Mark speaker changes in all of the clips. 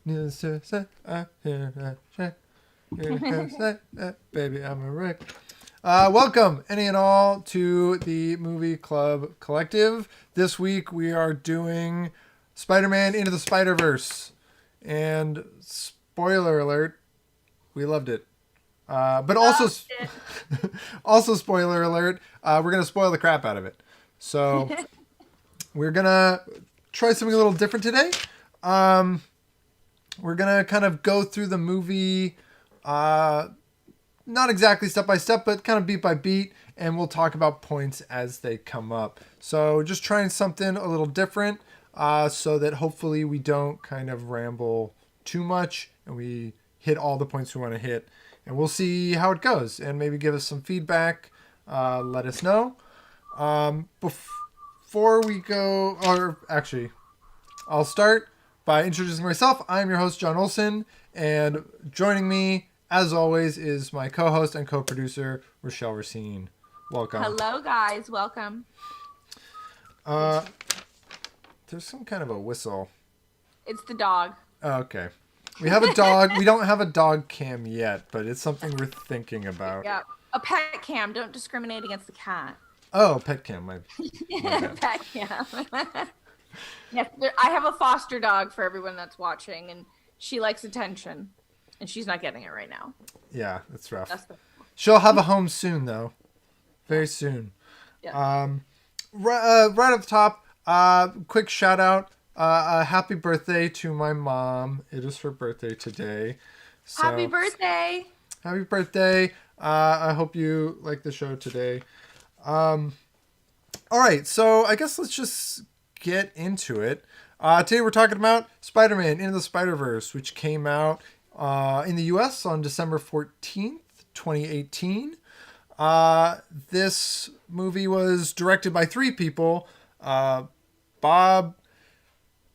Speaker 1: Baby, I'm a wreck. Welcome, any and all, to the Movie Club Collective. This week we are doing Spider-Man Into the Spider-Verse. And spoiler alert, we loved it. But also, also spoiler alert, we're going to spoil the crap out of it. So we're going to try something a little different today. We're going to kind of go through the movie, not exactly step by step, but kind of beat by beat, and we'll talk about points as they come up. So just trying something a little different, so that hopefully we don't kind of ramble too much and we hit all the points we want to hit. And we'll see how it goes and maybe give us some feedback. Let us know. Before we go, or actually, I'll start by introducing myself. I'm your host, John Olson, and joining me, as always, is my co-host and co-producer, Rochelle Racine. Welcome.
Speaker 2: Hello, guys. Welcome.
Speaker 1: There's some kind of a whistle.
Speaker 2: It's the dog.
Speaker 1: Oh, okay. We have a dog. We don't have a dog cam yet, but it's something we're thinking about.
Speaker 2: Yeah. A pet cam. Don't discriminate against the cat.
Speaker 1: Oh, pet cam. My
Speaker 2: Pet cam. Yes, I have a foster dog for everyone that's watching, and she likes attention, and she's not getting it right now.
Speaker 1: Yeah, that's rough. She'll have a home soon, though. Very soon.
Speaker 2: Yeah.
Speaker 1: Right up top, quick shout out. Happy birthday to my mom. It is her birthday today. So,
Speaker 2: Happy birthday.
Speaker 1: Happy birthday. I hope you like the show today. All right, so I guess let's just get into it. Today we're talking about Spider-Man Into the Spider-Verse, which came out in the US on December 14th, 2018. This movie was directed by three people. Bob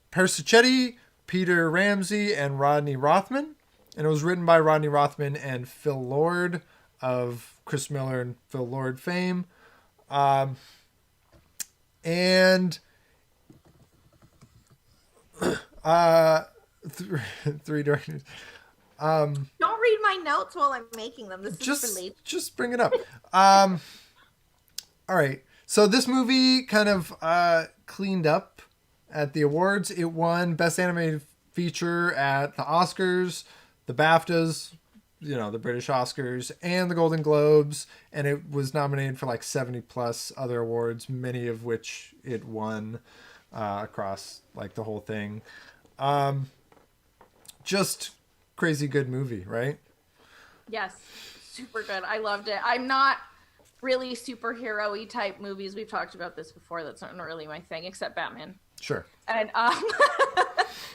Speaker 1: Persichetti, Peter Ramsey, and Rodney Rotham. And it was written by Rodney Rotham and Phil Lord of Chris Miller and Phil Lord fame. And three directors.
Speaker 2: Don't read my notes while I'm making them. This is for late.
Speaker 1: Just bring it up. All right. So this movie kind of cleaned up at the awards. It won Best Animated Feature at the Oscars, the BAFTAs, the British Oscars, and the Golden Globes. And it was nominated for like 70 plus other awards, many of which it won across like the whole thing. Just crazy good movie, right?
Speaker 2: Yes. Super good. I loved it. I'm not really superhero-y type movies. We've talked about this before. That's not really my thing, except Batman.
Speaker 1: Sure.
Speaker 2: And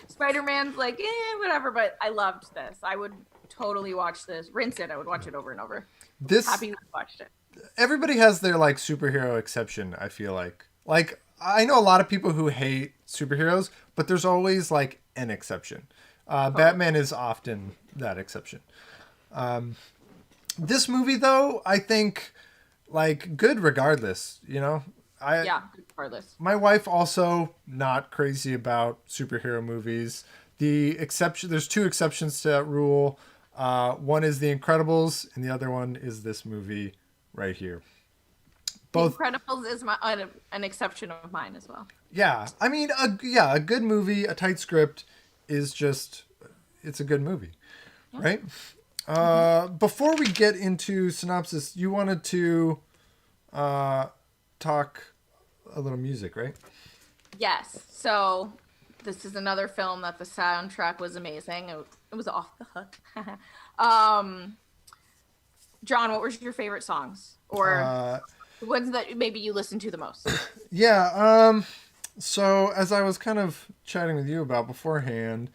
Speaker 2: Spider-Man's like, whatever, but I loved this. I would totally watch this. Rinse it. I would watch it over and over. Happy we watched it.
Speaker 1: Everybody has their like superhero exception, I feel like. Like, I know a lot of people who hate superheroes, but there's always like an exception. Batman is often that exception. This movie, though, I think, like, good regardless,
Speaker 2: Yeah, good regardless.
Speaker 1: My wife also not crazy about superhero movies. There's two exceptions to that rule. One is The Incredibles, and the other one is this movie right here.
Speaker 2: Both. The Incredibles is an exception of mine as well.
Speaker 1: Yeah, I mean, a good movie, a tight script is just, it's a good movie, yeah. Right? Before we get into synopsis, you wanted to talk a little music, right?
Speaker 2: Yes. So this is another film that the soundtrack was amazing. It was off the hook. John, what was your favorite songs? Or ones that maybe you listen to the most?
Speaker 1: Yeah. So as I was kind of chatting with you about beforehand,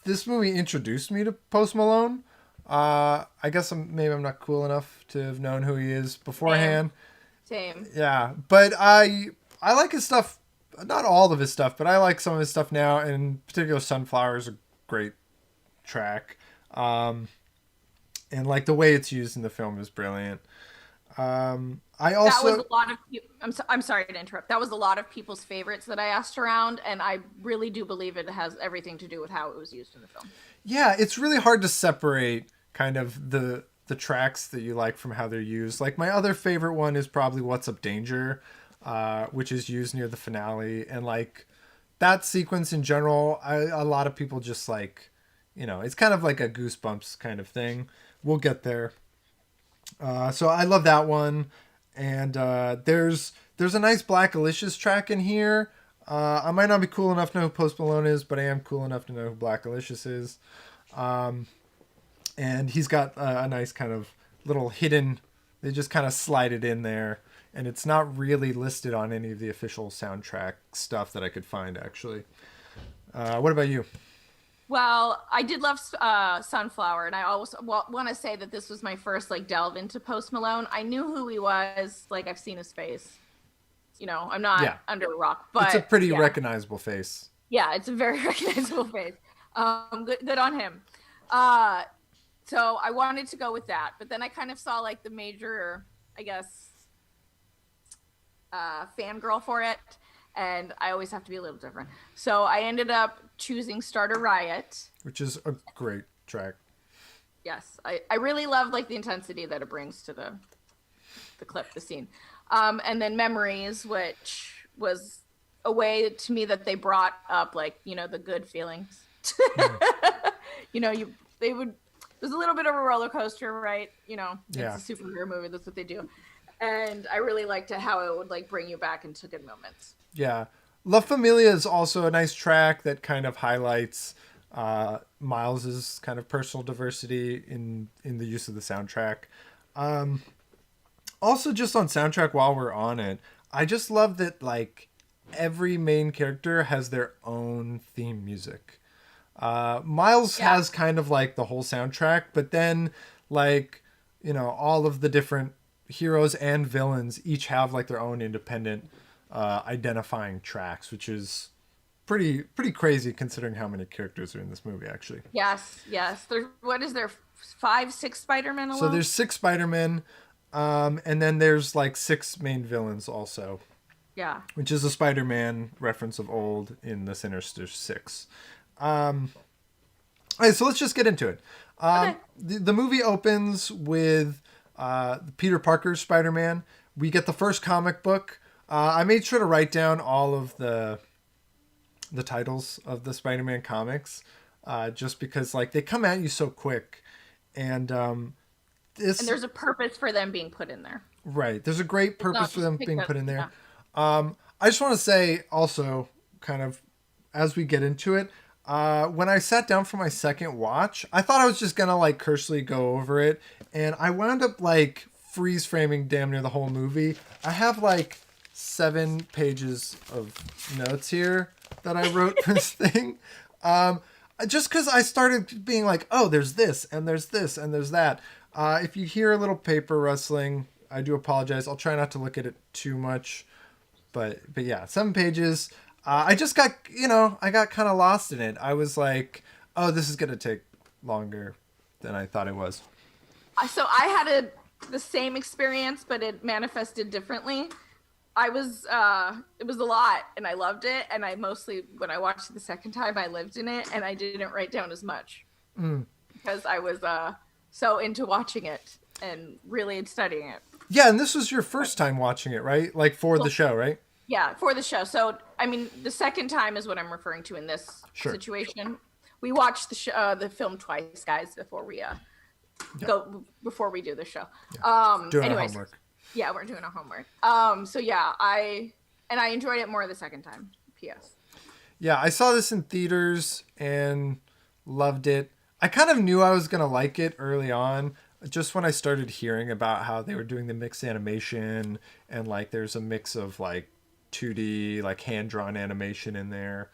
Speaker 1: this movie introduced me to Post Malone. I guess maybe I'm not cool enough to have known who he is beforehand.
Speaker 2: Same.
Speaker 1: Yeah, but I like his stuff. Not all of his stuff, but I like some of his stuff now. And in particular, Sunflower is a great track. And like the way it's used in the film is brilliant. I
Speaker 2: That was
Speaker 1: also,
Speaker 2: a lot of. I'm sorry to interrupt. That was a lot of people's favorites that I asked around, and I really do believe it has everything to do with how it was used in the film.
Speaker 1: yeah, it's really hard to separate kind of the tracks that you like from how they're used. Like my other favorite one is probably "What's Up Danger," which is used near the finale, and like that sequence in general, a lot of people just like, it's kind of like a Goosebumps kind of thing. We'll get there. So I love that one, and there's a nice Black Alicious track in here. I might not be cool enough to know who Post Malone is, but I am cool enough to know who Black Alicious is. And he's got a nice kind of little hidden. They just kind of slide it in there, and it's not really listed on any of the official soundtrack stuff that I could find actually. What about you?
Speaker 2: Well, I did love Sunflower, and I always want to say that this was my first like delve into Post Malone. I knew who he was, like I've seen his face. I'm not
Speaker 1: Yeah,
Speaker 2: under a rock, but
Speaker 1: it's a pretty
Speaker 2: yeah,
Speaker 1: recognizable face.
Speaker 2: yeah, it's a very recognizable face. Good on him. So I wanted to go with that, but then I kind of saw like the major, I guess, fangirl for it, and I always have to be a little different. So I ended up choosing Starter Riot.
Speaker 1: Which is a great track.
Speaker 2: Yes, I really love like the intensity that it brings to the clip, the scene. And then Memories, which was a way to me that they brought up like, the good feelings. They would, there's a little bit of a roller coaster, right?
Speaker 1: Yeah.
Speaker 2: It's a superhero movie. That's what they do. And I really liked how it would like bring you back into good moments.
Speaker 1: Yeah. La Familia is also a nice track that kind of highlights Miles's kind of personal diversity in the use of the soundtrack. Also, just on soundtrack, while we're on it, I just love that like every main character has their own theme music. Miles has kind of like the whole soundtrack, but then like all of the different heroes and villains each have like their own independent identifying tracks, which is pretty crazy considering how many characters are in this movie actually.
Speaker 2: Yes. What is there? 5, 6 Spider-Man alone?
Speaker 1: So there's 6 Spider-Men, and then there's like 6 main villains also.
Speaker 2: Yeah.
Speaker 1: Which is a Spider-Man reference of old in the Sinister Six. All right, so let's just get into it.
Speaker 2: Okay.
Speaker 1: The movie opens with Peter Parker's Spider-Man. We get the first comic book. I made sure to write down all of the titles of the Spider-Man comics, just because like they come at you so quick, and this
Speaker 2: And there's a purpose for them being put in there.
Speaker 1: right. There's a great purpose
Speaker 2: not
Speaker 1: for them
Speaker 2: just
Speaker 1: being
Speaker 2: because-
Speaker 1: put in there.
Speaker 2: yeah.
Speaker 1: I just want to say also, kind of as we get into it, when I sat down for my second watch, I thought I was just gonna like cursely go over it, and I wound up like freeze framing damn near the whole movie. I have like 7 pages of notes here that I wrote for this thing. Just because I started being like, oh, there's this, and there's this, and there's that. If you hear a little paper rustling, I do apologize. I'll try not to look at it too much. But yeah, 7 pages. I just got, I got kind of lost in it. I was like, oh, this is going to take longer than I thought it was.
Speaker 2: So I had the same experience, but it manifested differently. It was a lot, and I loved it. And I mostly, when I watched it the second time, I lived in it, and I didn't write down as much because I was so into watching it and really studying it.
Speaker 1: Yeah, and this was your first time watching it, right? Like for the show, right?
Speaker 2: Yeah, for the show. So, I mean, the second time is what I'm referring to in this situation. We watched the film twice, guys, before we before we do the show.
Speaker 1: Yeah. Doing our
Speaker 2: anyways,
Speaker 1: homework.
Speaker 2: Yeah, we're doing our homework. So yeah, I enjoyed it more the second time. P.S.
Speaker 1: Yeah, I saw this in theaters and loved it. I kind of knew I was going to like it early on, just when I started hearing about how they were doing the mixed animation, and like there's a mix of like 2D, like hand-drawn animation in there,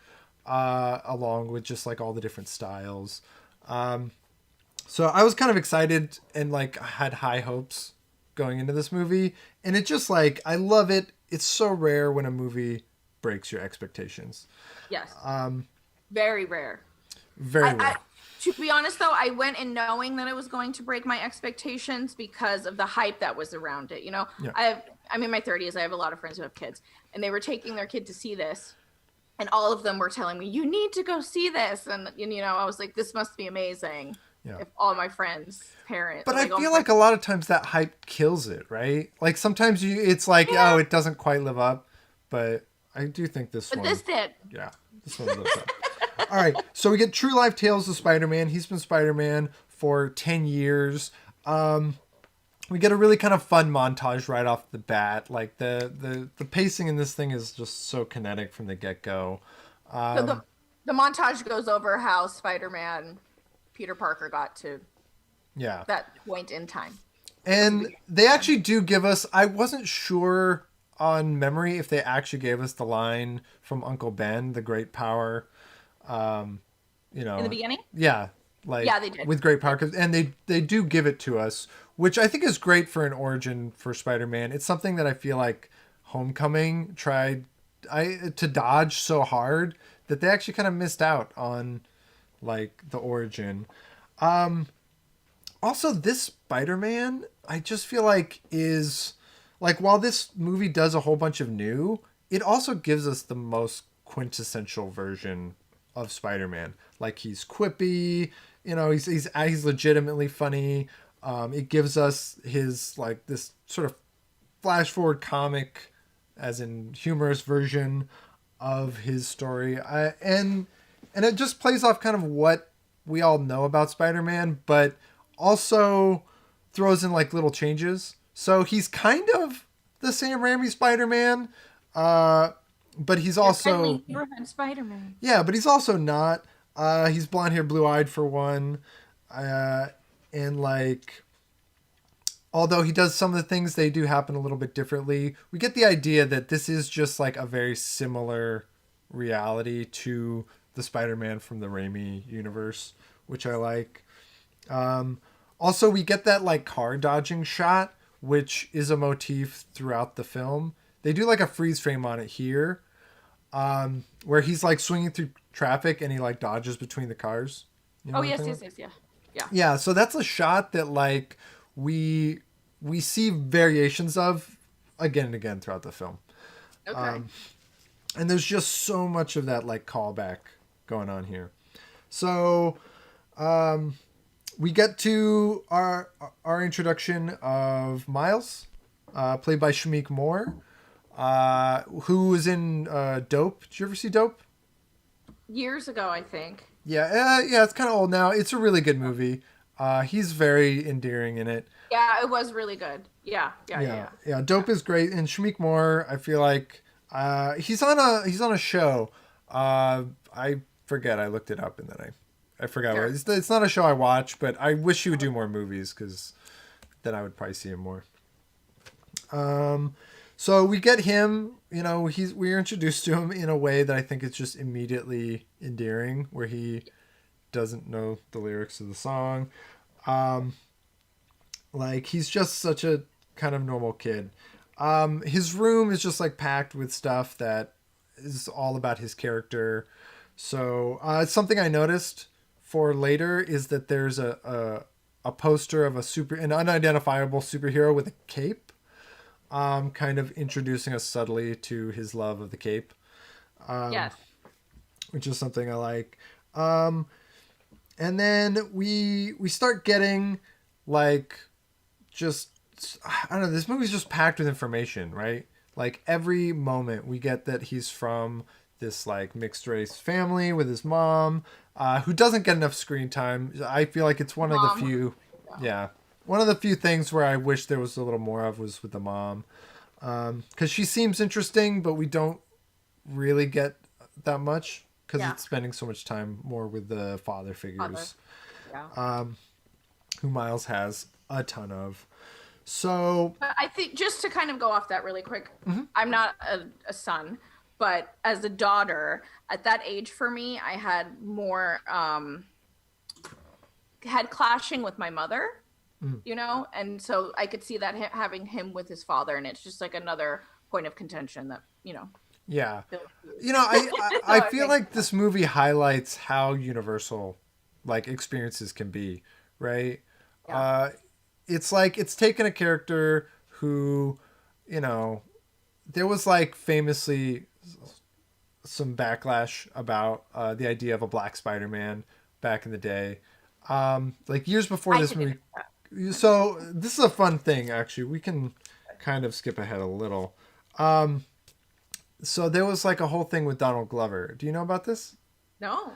Speaker 1: along with just like all the different styles. So I was kind of excited and like had high hopes going into this movie, and it just like, I love it. It's so rare when a movie breaks your expectations.
Speaker 2: Yes. Very rare.
Speaker 1: Very rare.
Speaker 2: To be honest, though, I went in knowing that it was going to break my expectations because of the hype that was around it.
Speaker 1: Yeah.
Speaker 2: I'm in my 30s. I have a lot of friends who have kids, and they were taking their kid to see this, and all of them were telling me, "You need to go see this," and I was like, "This must be amazing."
Speaker 1: Yeah.
Speaker 2: If all my friends' parents,
Speaker 1: But
Speaker 2: like,
Speaker 1: I feel like a lot of times that hype kills it, right? Like sometimes it's like,
Speaker 2: Yeah.
Speaker 1: oh, it doesn't quite live up. But I do think this
Speaker 2: but
Speaker 1: one.
Speaker 2: this did.
Speaker 1: Yeah, this one lives up. All right, so we get True Life Tales of Spider-Man. He's been Spider-Man for 10 years. We get a really kind of fun montage right off the bat. Like the pacing in this thing is just so kinetic from the get-go.
Speaker 2: So the montage goes over how Spider-Man, Peter Parker, got to
Speaker 1: Yeah.
Speaker 2: that point in time.
Speaker 1: And they actually do give us, I wasn't sure on memory if they actually gave us the line from Uncle Ben, the great power, in
Speaker 2: In the beginning?
Speaker 1: Yeah, like
Speaker 2: Yeah, they did.
Speaker 1: with great power, and they do give it to us, which I think is great for an origin for Spider-Man. It's something that I feel like Homecoming tried to dodge so hard that they actually kind of missed out on like the origin. Also, this Spider-Man, I just feel like is like while this movie does a whole bunch of new, it also gives us the most quintessential version of Spider-Man. Like he's quippy, he's legitimately funny. It gives us his like this sort of flash forward comic, as in humorous version of his story. And it just plays off kind of what we all know about Spider-Man, but also throws in like little changes. So he's kind of the Sam Raimi Spider-Man, but he's also
Speaker 2: neighborhood Spider-Man.
Speaker 1: Yeah, but he's also not. He's blonde hair, blue eyed for one, and like, although he does some of the things, they do happen a little bit differently. We get the idea that this is just like a very similar reality to the Spider-Man from the Raimi universe, which I like. Also, we get that like car dodging shot, which is a motif throughout the film. They do like a freeze frame on it here, where he's like swinging through traffic and he like dodges between the cars. You know
Speaker 2: Yeah.
Speaker 1: Yeah, so that's a shot that like we see variations of again and again throughout the film.
Speaker 2: Okay.
Speaker 1: And there's just so much of that like callback going on here. So we get to our introduction of Miles, played by Shameik Moore, who was in Dope. Did you ever see Dope?
Speaker 2: Years ago, I think.
Speaker 1: Yeah, it's kind of old now. It's a really good movie. He's very endearing in it.
Speaker 2: Yeah, it was really good. Yeah.
Speaker 1: Dope is great, and Shameik Moore, I feel like he's on a show. I forget. I looked it up and then I forgot.
Speaker 2: Sure.
Speaker 1: It's not a show I watch, but I wish he would do more movies because then I would probably see him more. So we get him. We're introduced to him in a way that I think is just immediately endearing, where he doesn't know the lyrics of the song. Like he's just such a kind of normal kid. His room is just like packed with stuff that is all about his character. So it's something I noticed for later is that there's a poster of an unidentifiable superhero with a cape, kind of introducing us subtly to his love of the cape.
Speaker 2: Yes.
Speaker 1: Which is something I like. And then we start getting like just, I don't know, this movie's just packed with information, right? Like every moment we get that he's from this like mixed race family with his mom, who doesn't get enough screen time. I feel like it's one of the few, one of the few things where I wish there was a little more of was with the mom. Because she seems interesting, but we don't really get that much because it's spending so much time more with the father figures.
Speaker 2: Yeah.
Speaker 1: Who Miles has a ton of. So
Speaker 2: But I think just to kind of go off that really quick, I'm not a son, but as a daughter, at that age for me, I had more had clashing with my mother, and so I could see that having him with his father, and it's just like another point of contention that
Speaker 1: Yeah. I feel like this movie highlights how universal like experiences can be, right?
Speaker 2: Yeah.
Speaker 1: It's like it's taken a character who, you know, there was like famously some backlash about the idea of a black Spider-Man back in the day, like years before
Speaker 2: I
Speaker 1: this
Speaker 2: can
Speaker 1: movie.
Speaker 2: admit that.
Speaker 1: So this is a fun thing, actually. We can kind of skip ahead a little. Um, so there was like a whole thing with Donald Glover. Do you know about this?
Speaker 2: No.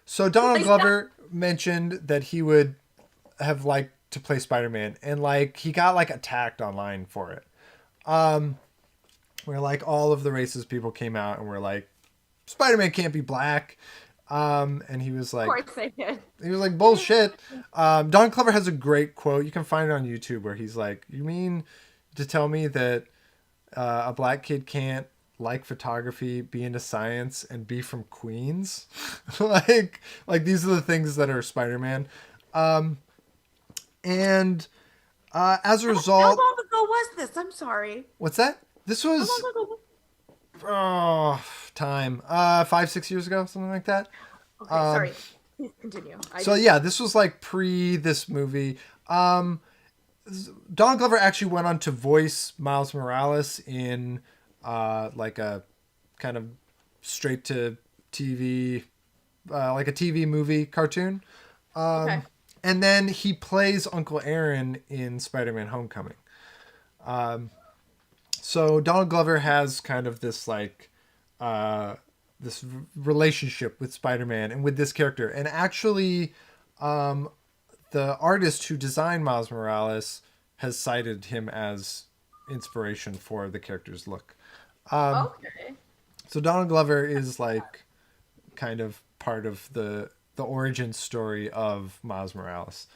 Speaker 1: So Donald
Speaker 2: Like that.
Speaker 1: Glover mentioned that he would have liked to play Spider-Man, and like he got like attacked online for it. Where like all of the racist people came out and were like, Spider-Man can't be black. And
Speaker 2: Of course I did.
Speaker 1: he was like bullshit. Don Glover has a great quote. You can find it on YouTube where he's like, "You mean to tell me that a black kid can't like photography, be into science, and be from Queens? like these are the things that are Spider-Man." And as a
Speaker 2: How
Speaker 1: result,
Speaker 2: long ago was this? I'm sorry.
Speaker 1: what's that? This
Speaker 2: How
Speaker 1: was
Speaker 2: long ago?
Speaker 1: oh time 5-6 years ago, something like that.
Speaker 2: Okay, sorry. Please continue.
Speaker 1: So yeah, this was like pre this movie. Donald Glover actually went on to voice Miles Morales in like a kind of straight to TV, like a TV movie cartoon.
Speaker 2: Okay.
Speaker 1: And then he plays Uncle Aaron in Spider-Man Homecoming. So Donald Glover has kind of this like this relationship with Spider-Man and with this character. And actually, the artist who designed Miles Morales has cited him as inspiration for the character's look.
Speaker 2: Okay.
Speaker 1: So Donald Glover is like kind of part of the origin story of Miles Morales.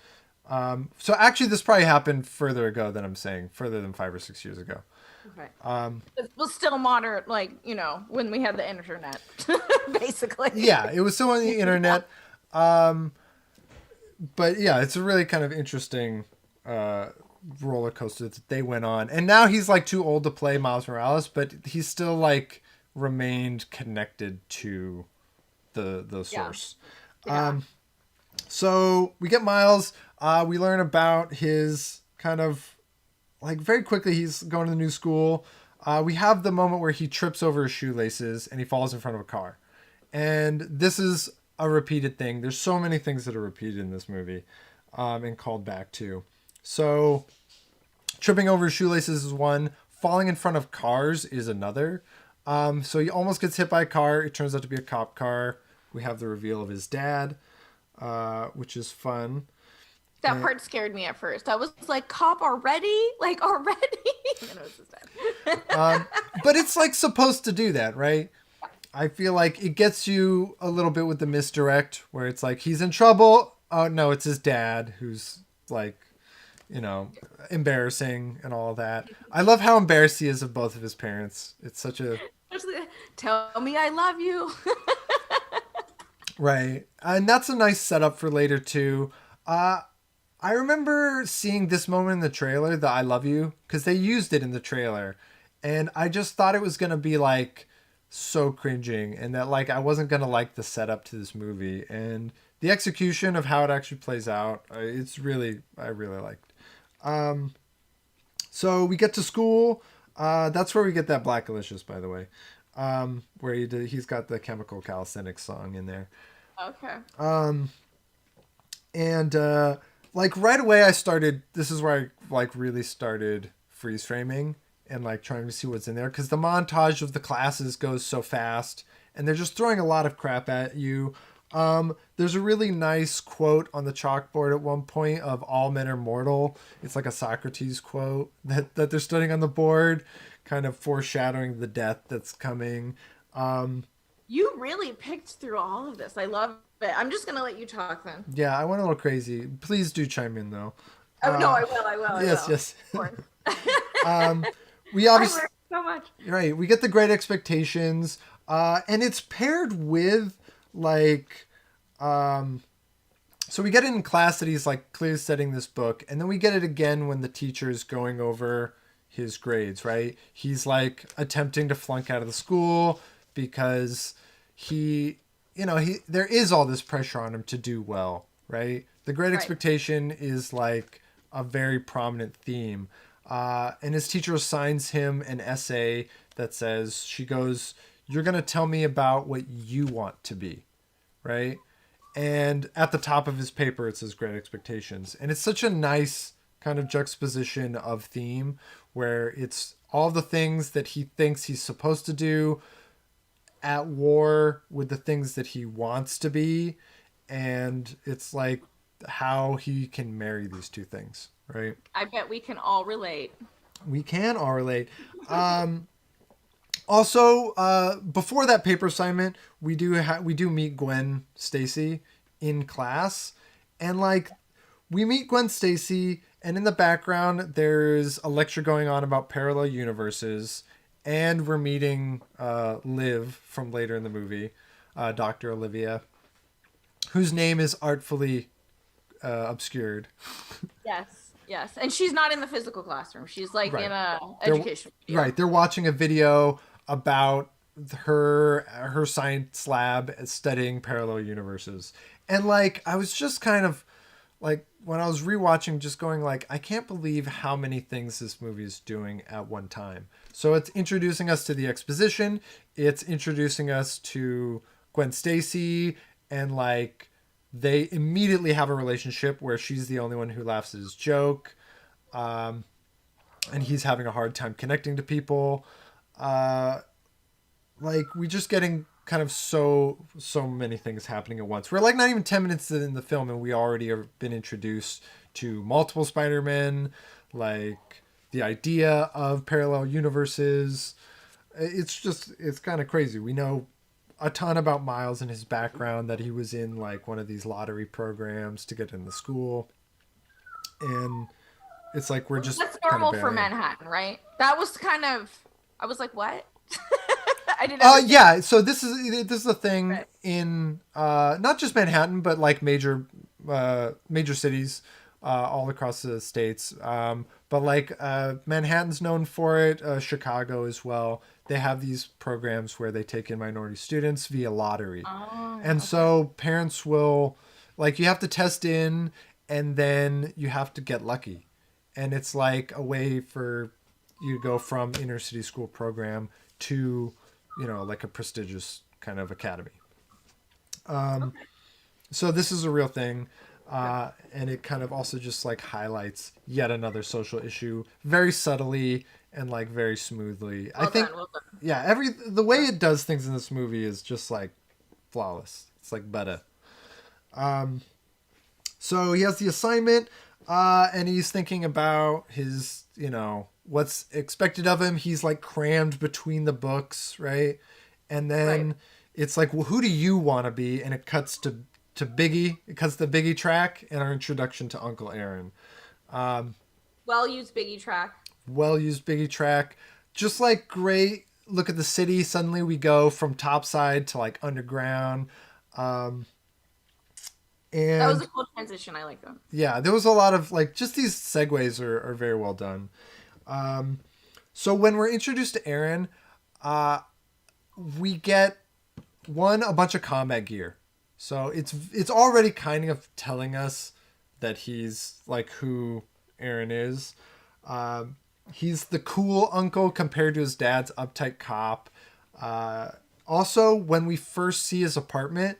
Speaker 1: So actually, this probably happened further ago than I'm saying, further than 5 or 6 years ago.
Speaker 2: Okay. It was still modern, like, when we had the internet, basically.
Speaker 1: Yeah, it was still on the internet. But yeah, it's a really kind of interesting roller coaster that they went on. And now he's like too old to play Miles Morales, but he's still like remained connected to the source.
Speaker 2: Yeah.
Speaker 1: So we get Miles. We learn about his kind of like very quickly. He's going to the new school. We have the moment where he trips over his shoelaces and he falls in front of a car. And this is a repeated thing. There's so many things that are repeated in this movie and called back to. So tripping over his shoelaces is one. Falling in front of cars is another. So he almost gets hit by a car. It turns out to be a cop car. We have the reveal of his dad, which is fun.
Speaker 2: That part scared me at first. I was like, cop already? Like, already? And it was just dead.
Speaker 1: But it's like supposed to do that, right? I feel like it gets you a little bit with the misdirect where it's like he's in trouble. Oh no, it's his dad who's like, embarrassing and all of that. I love how embarrassed he is of both of his parents. It's such a
Speaker 2: Tell me I love you.
Speaker 1: right. And that's a nice setup for later too. I remember seeing this moment in the trailer, the I love you, because they used it in the trailer. And I just thought it was going to be like so cringing and that like I wasn't going to like the setup to this movie. And the execution of how it actually plays out, I really liked. So we get to school. That's where we get that Black Delicious, by the way, where he's got the Chemical Calisthenics song in there.
Speaker 2: Okay.
Speaker 1: And like right away this is where I like really started freeze framing and like trying to see what's in there because the montage of the classes goes so fast and they're just throwing a lot of crap at you. There's a really nice quote on the chalkboard at one point of all men are mortal. It's like a Socrates quote that they're studying on the board, kind of foreshadowing the death that's coming.
Speaker 2: You really picked through all of this. I love it. I'm just going to let you talk then.
Speaker 1: Yeah, I went a little crazy. Please do chime in though.
Speaker 2: Oh, no, I will.
Speaker 1: Yes, yes.
Speaker 2: Of course.
Speaker 1: We obviously
Speaker 2: I learned so much.
Speaker 1: right. We get the Great Expectations, and it's paired with like, so we get it in class that he's like clearly studying this book, and then we get it again when the teacher is going over his grades. Right, he's like attempting to flunk out of the school because he there is all this pressure on him to do well, right? The Great
Speaker 2: Right.
Speaker 1: Expectation is like a very prominent theme. And his teacher assigns him an essay that says, she goes, "You're going to tell me about what you want to be," right? And at the top of his paper, it says Great Expectations. And it's such a nice kind of juxtaposition of theme where it's all the things that he thinks he's supposed to do at war with the things that he wants to be. And it's like how he can marry these two things, right?
Speaker 2: I bet we can all relate.
Speaker 1: We can all relate. Also, before that paper assignment, we do meet Gwen Stacy in class, and like we meet Gwen Stacy, and in the background there's a lecture going on about parallel universes, and we're meeting Liv from later in the movie, Dr. Olivia, whose name is artfully obscured.
Speaker 2: Yes, and she's not in the physical classroom. She's like
Speaker 1: Right.
Speaker 2: in a education video.
Speaker 1: Right, they're watching a video about her science lab studying parallel universes. And like I was just kind of like when I was rewatching just going like I can't believe how many things this movie is doing at one time. So it's introducing us to the exposition, it's introducing us to Gwen Stacy, and like they immediately have a relationship where she's the only one who laughs at his joke. And he's having a hard time connecting to people. Like we just getting kind of so many things happening at once. We're like not even 10 minutes in the film and we already have been introduced to multiple Spider-Men, like the idea of parallel universes. It's kind of crazy. We know a ton about Miles and his background, that he was in like one of these lottery programs to get in the school. And it's like we're just
Speaker 2: That's
Speaker 1: kind
Speaker 2: normal
Speaker 1: of
Speaker 2: for
Speaker 1: barely-
Speaker 2: Manhattan, right? That was kind of. I was like, what? I didn't.
Speaker 1: Yeah, so this is the thing
Speaker 2: Right.
Speaker 1: in not just Manhattan, but like major cities all across the states. But like Manhattan's known for it, Chicago as well. They have these programs where they take in minority students via lottery.
Speaker 2: Oh,
Speaker 1: And
Speaker 2: okay.
Speaker 1: so parents will, like, you have to test in and then you have to get lucky. And it's like a way for you to go from inner city school program to, like a prestigious kind of academy. So this is a real thing. And it kind of also just like highlights yet another social issue very subtly and like very smoothly. I think,
Speaker 2: Well done.
Speaker 1: yeah, the way it does things in this movie is just like flawless. It's like better. So he has the assignment, and he's thinking about his, what's expected of him. He's like crammed between the books, right? And then
Speaker 2: Right.
Speaker 1: it's like, well, who do you want to be? And it cuts to Biggie. It cuts the Biggie track and our introduction to Uncle Aaron.
Speaker 2: Well used Biggie track.
Speaker 1: Well used Biggie track. Just like great. Look at the city. Suddenly we go from topside to like underground. And
Speaker 2: That was a cool transition. I like that.
Speaker 1: yeah, there was a lot of like just these segues are very well done. So when we're introduced to Aaron, we get a bunch of combat gear. So it's already kind of telling us that he's like who Aaron is. He's the cool uncle compared to his dad's uptight cop. Also, when we first see his apartment,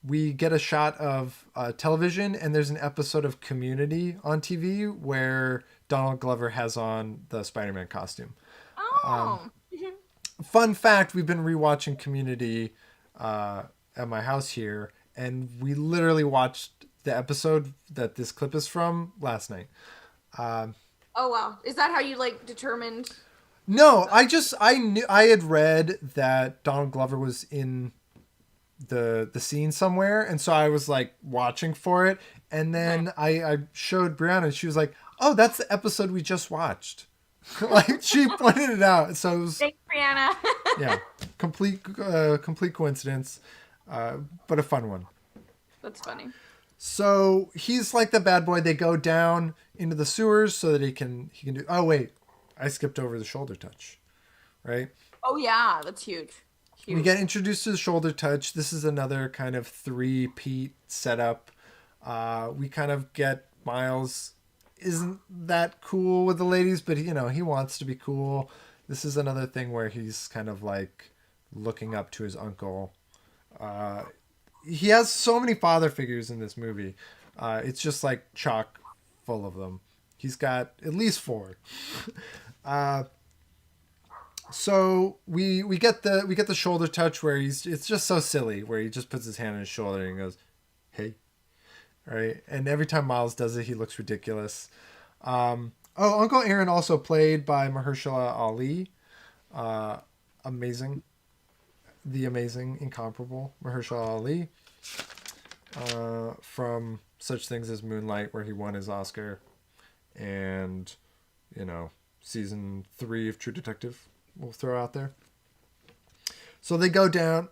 Speaker 1: we get a shot of television, and there's an episode of Community on TV where Donald Glover has on the Spider-Man costume.
Speaker 2: Oh.
Speaker 1: Fun fact, we've been rewatching Community at my house here, and we literally watched the episode that this clip is from last night.
Speaker 2: Oh wow. Is that how you like determined?
Speaker 1: No, I had read that Donald Glover was in the scene somewhere, and so I was like watching for it, and then I showed Brianna, and she was like, "Oh, that's the episode we just watched." Like she pointed it out, so it was
Speaker 2: Thanks, Brianna.
Speaker 1: yeah, complete coincidence, but a fun one.
Speaker 2: That's funny.
Speaker 1: So he's like the bad boy. They go down into the sewers so that he can do. Oh wait, I skipped over the shoulder touch, right?
Speaker 2: Oh yeah, that's huge.
Speaker 1: We get introduced to the shoulder touch. This is another kind of three-peat setup. We kind of get Miles isn't that cool with the ladies, but he wants to be cool. This is another thing where he's kind of like looking up to his uncle. He has so many father figures in this movie. It's just like chock full of them. He's got at least 4. So we get the shoulder touch where it's just so silly where he just puts his hand on his shoulder and goes, "Hey," right? And every time Miles does it, he looks ridiculous. Uncle Aaron also played by Mahershala Ali. Amazing, incomparable Mahershala Ali. From such things as Moonlight, where he won his Oscar, and season 3 of True Detective. We'll throw out there. So they go down.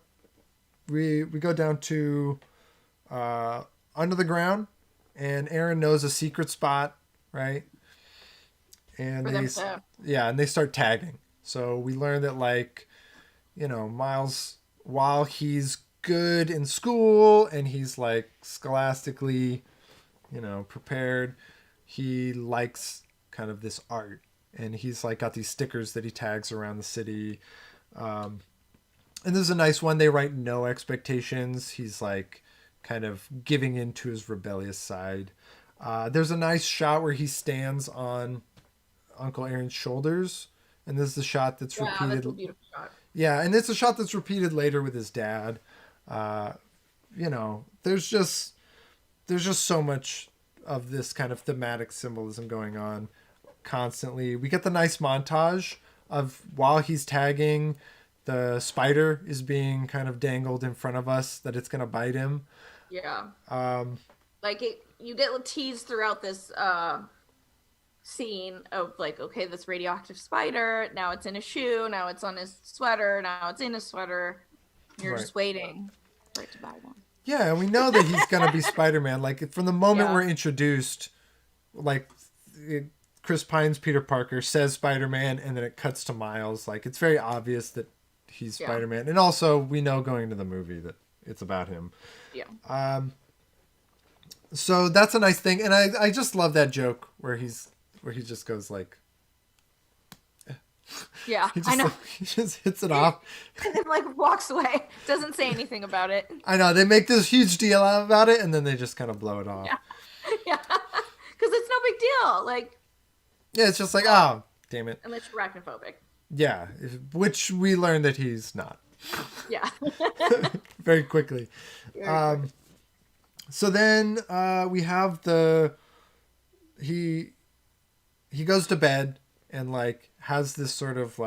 Speaker 1: We go down to under the ground, and Aaron knows a secret spot, right? And they start tagging. So we learn that Miles, while he's good in school and he's like scholastically, prepared, he likes kind of this art. And he's like got these stickers that he tags around the city. And this is a nice one. They write no expectations. He's like kind of giving in to his rebellious side. There's a nice shot where he stands on Uncle Aaron's shoulders. And this is the shot that's repeated.
Speaker 2: That's a beautiful shot.
Speaker 1: Yeah, and it's a shot that's repeated later with his dad. There's just so much of this kind of thematic symbolism going on constantly. We get the nice montage of while he's tagging, the spider is being kind of dangled in front of us that it's gonna bite him.
Speaker 2: Yeah. You get teased throughout this scene of like, okay, this radioactive spider, now it's in a shoe, now it's on his sweater, now it's in his sweater. You're just waiting for it to bite him.
Speaker 1: Yeah, and we know that he's gonna be Spider-Man. Like from the moment we're introduced, Chris Pine's Peter Parker says Spider-Man, and then it cuts to Miles. Like it's very obvious that he's Spider-Man, and also we know going into the movie that it's about him.
Speaker 2: Yeah.
Speaker 1: So that's a nice thing, and I just love that joke where he just goes like,
Speaker 2: yeah, I know.
Speaker 1: He just hits it off.
Speaker 2: And then walks away. Doesn't say anything about it.
Speaker 1: I know. They make this huge deal about it, and then they just kind of blow it off.
Speaker 2: Yeah. Yeah. Because it's no big deal.
Speaker 1: Yeah, it's just like, oh, damn it.
Speaker 2: Unless you're arachnophobic.
Speaker 1: Yeah, which we learned that he's not.
Speaker 2: Yeah.
Speaker 1: Very quickly. So then we have he goes to bed and has this sort of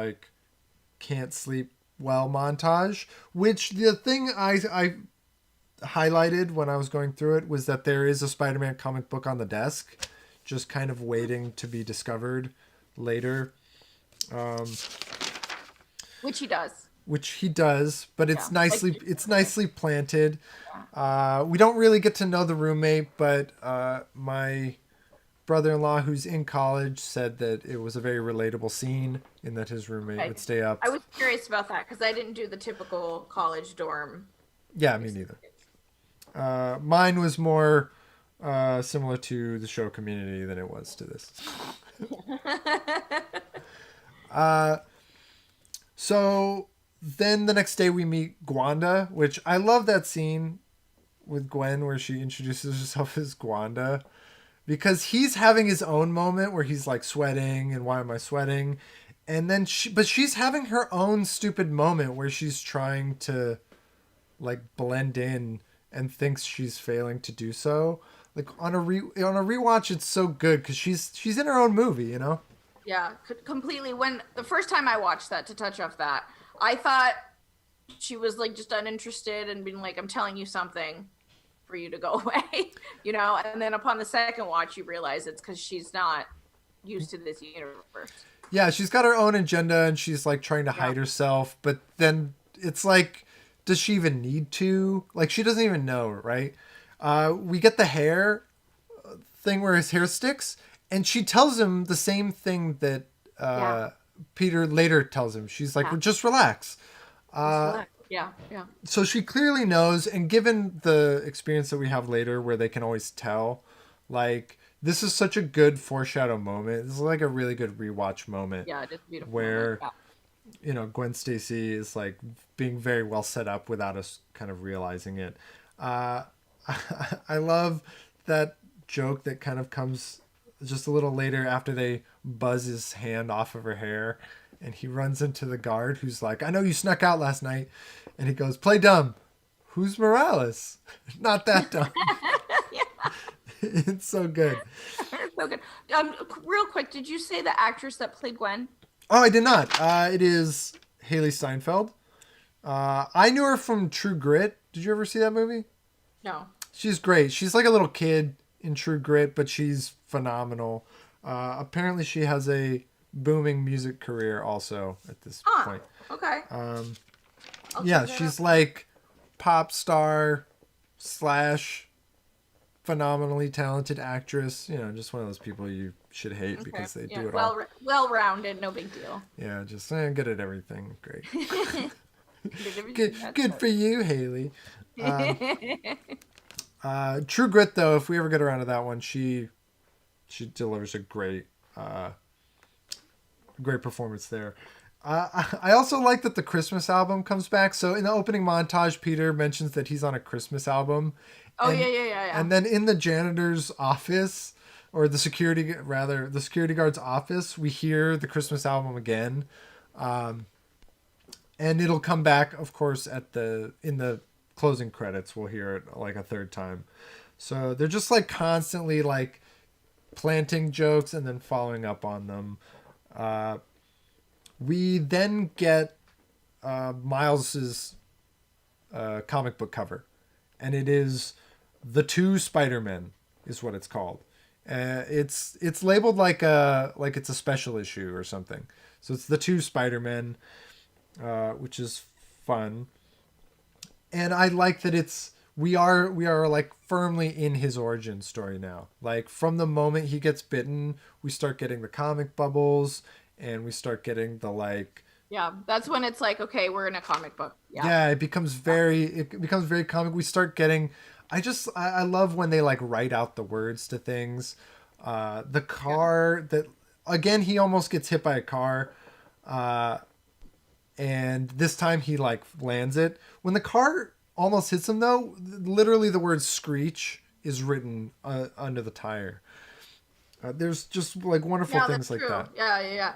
Speaker 1: can't sleep well montage, which the thing I highlighted when I was going through it was that there is a Spider-Man comic book on the desk, just kind of waiting to be discovered later.
Speaker 2: Which he does.
Speaker 1: But it's nicely planted. We don't really get to know the roommate, but my brother-in-law, who's in college, said that it was a very relatable scene in that his roommate would stay up.
Speaker 2: I was curious about that because I didn't do the typical college dorm.
Speaker 1: Yeah, me neither. Mine was more similar to the show Community than it was to this. So then the next day we meet Gwanda, which I love that scene with Gwen where she introduces herself as Gwanda, because he's having his own moment where he's sweating and why am I sweating? And then she's having her own stupid moment where she's trying to blend in and thinks she's failing to do so. On a rewatch, it's so good because she's in her own movie,
Speaker 2: Yeah, completely. When the first time I watched that, to touch off that, I thought she was just uninterested and being I'm telling you something for you to go away, and then upon the second watch, you realize it's because she's not used to this universe.
Speaker 1: Yeah, she's got her own agenda and she's trying to hide herself, but then it's does she even need to? She doesn't even know, right? We get the hair thing where his hair sticks, and she tells him the same thing that Peter later tells him. She's well, just relax.
Speaker 2: Yeah, yeah.
Speaker 1: So she clearly knows, and given the experience that we have later where they can always tell, like, this is such a good foreshadow moment. This is like a really good rewatch moment
Speaker 2: Yeah, it is a beautiful moment.
Speaker 1: where,
Speaker 2: Yeah.
Speaker 1: Gwen Stacy is like being very well set up without us kind of realizing it. Uh, I love that joke that kind of comes just a little later after they buzz his hand off of her hair, and he runs into the guard who's like, "I know you snuck out last night," and he goes, "Play dumb. Who's Morales? Not that dumb."
Speaker 2: Yeah,
Speaker 1: It's so good.
Speaker 2: it's so good. Real quick, did you say the actress that played Gwen?
Speaker 1: Oh, I did not. It is Haley Steinfeld. I knew her from True Grit. Did you ever see that movie?
Speaker 2: No.
Speaker 1: She's great. She's like a little kid in True Grit, but she's phenomenal. Apparently, she has a booming music career also at this point.
Speaker 2: Okay.
Speaker 1: Yeah, she's like pop star slash phenomenally talented actress. Just one of those people you should hate because they do it all.
Speaker 2: Well-rounded, no big deal.
Speaker 1: Yeah, just good at everything. Great. Good for you, Haley. True Grit, though, if we ever get around to that one, she delivers a great performance there. I also like that the Christmas album comes back. So in the opening montage, Peter mentions that he's on a Christmas album.
Speaker 2: Oh, yeah.
Speaker 1: And then in the janitor's office, or the security guard's office, we hear the Christmas album again. And it'll come back, of course, in the closing credits. We'll hear it like a third time. So they're just like constantly like planting jokes and then following up on them. We then get Miles's comic book cover, and it is The Two Spider-Men is what it's called. It's labeled like it's a special issue or something. So it's The Two Spider-Men, which is fun. And I like that we are like firmly in his origin story now. Like from the moment he gets bitten, we start getting the comic bubbles, and we start getting the like.
Speaker 2: Yeah, that's when it's like, okay, we're in a comic book.
Speaker 1: Yeah, it becomes very comic. We start getting. I love when they like write out the words to things. The car that again he almost gets hit by a car. And this time he like lands it. When the car almost hits him, though, literally the word "screech" is written under the tire. There's just like wonderful things like that.
Speaker 2: Yeah.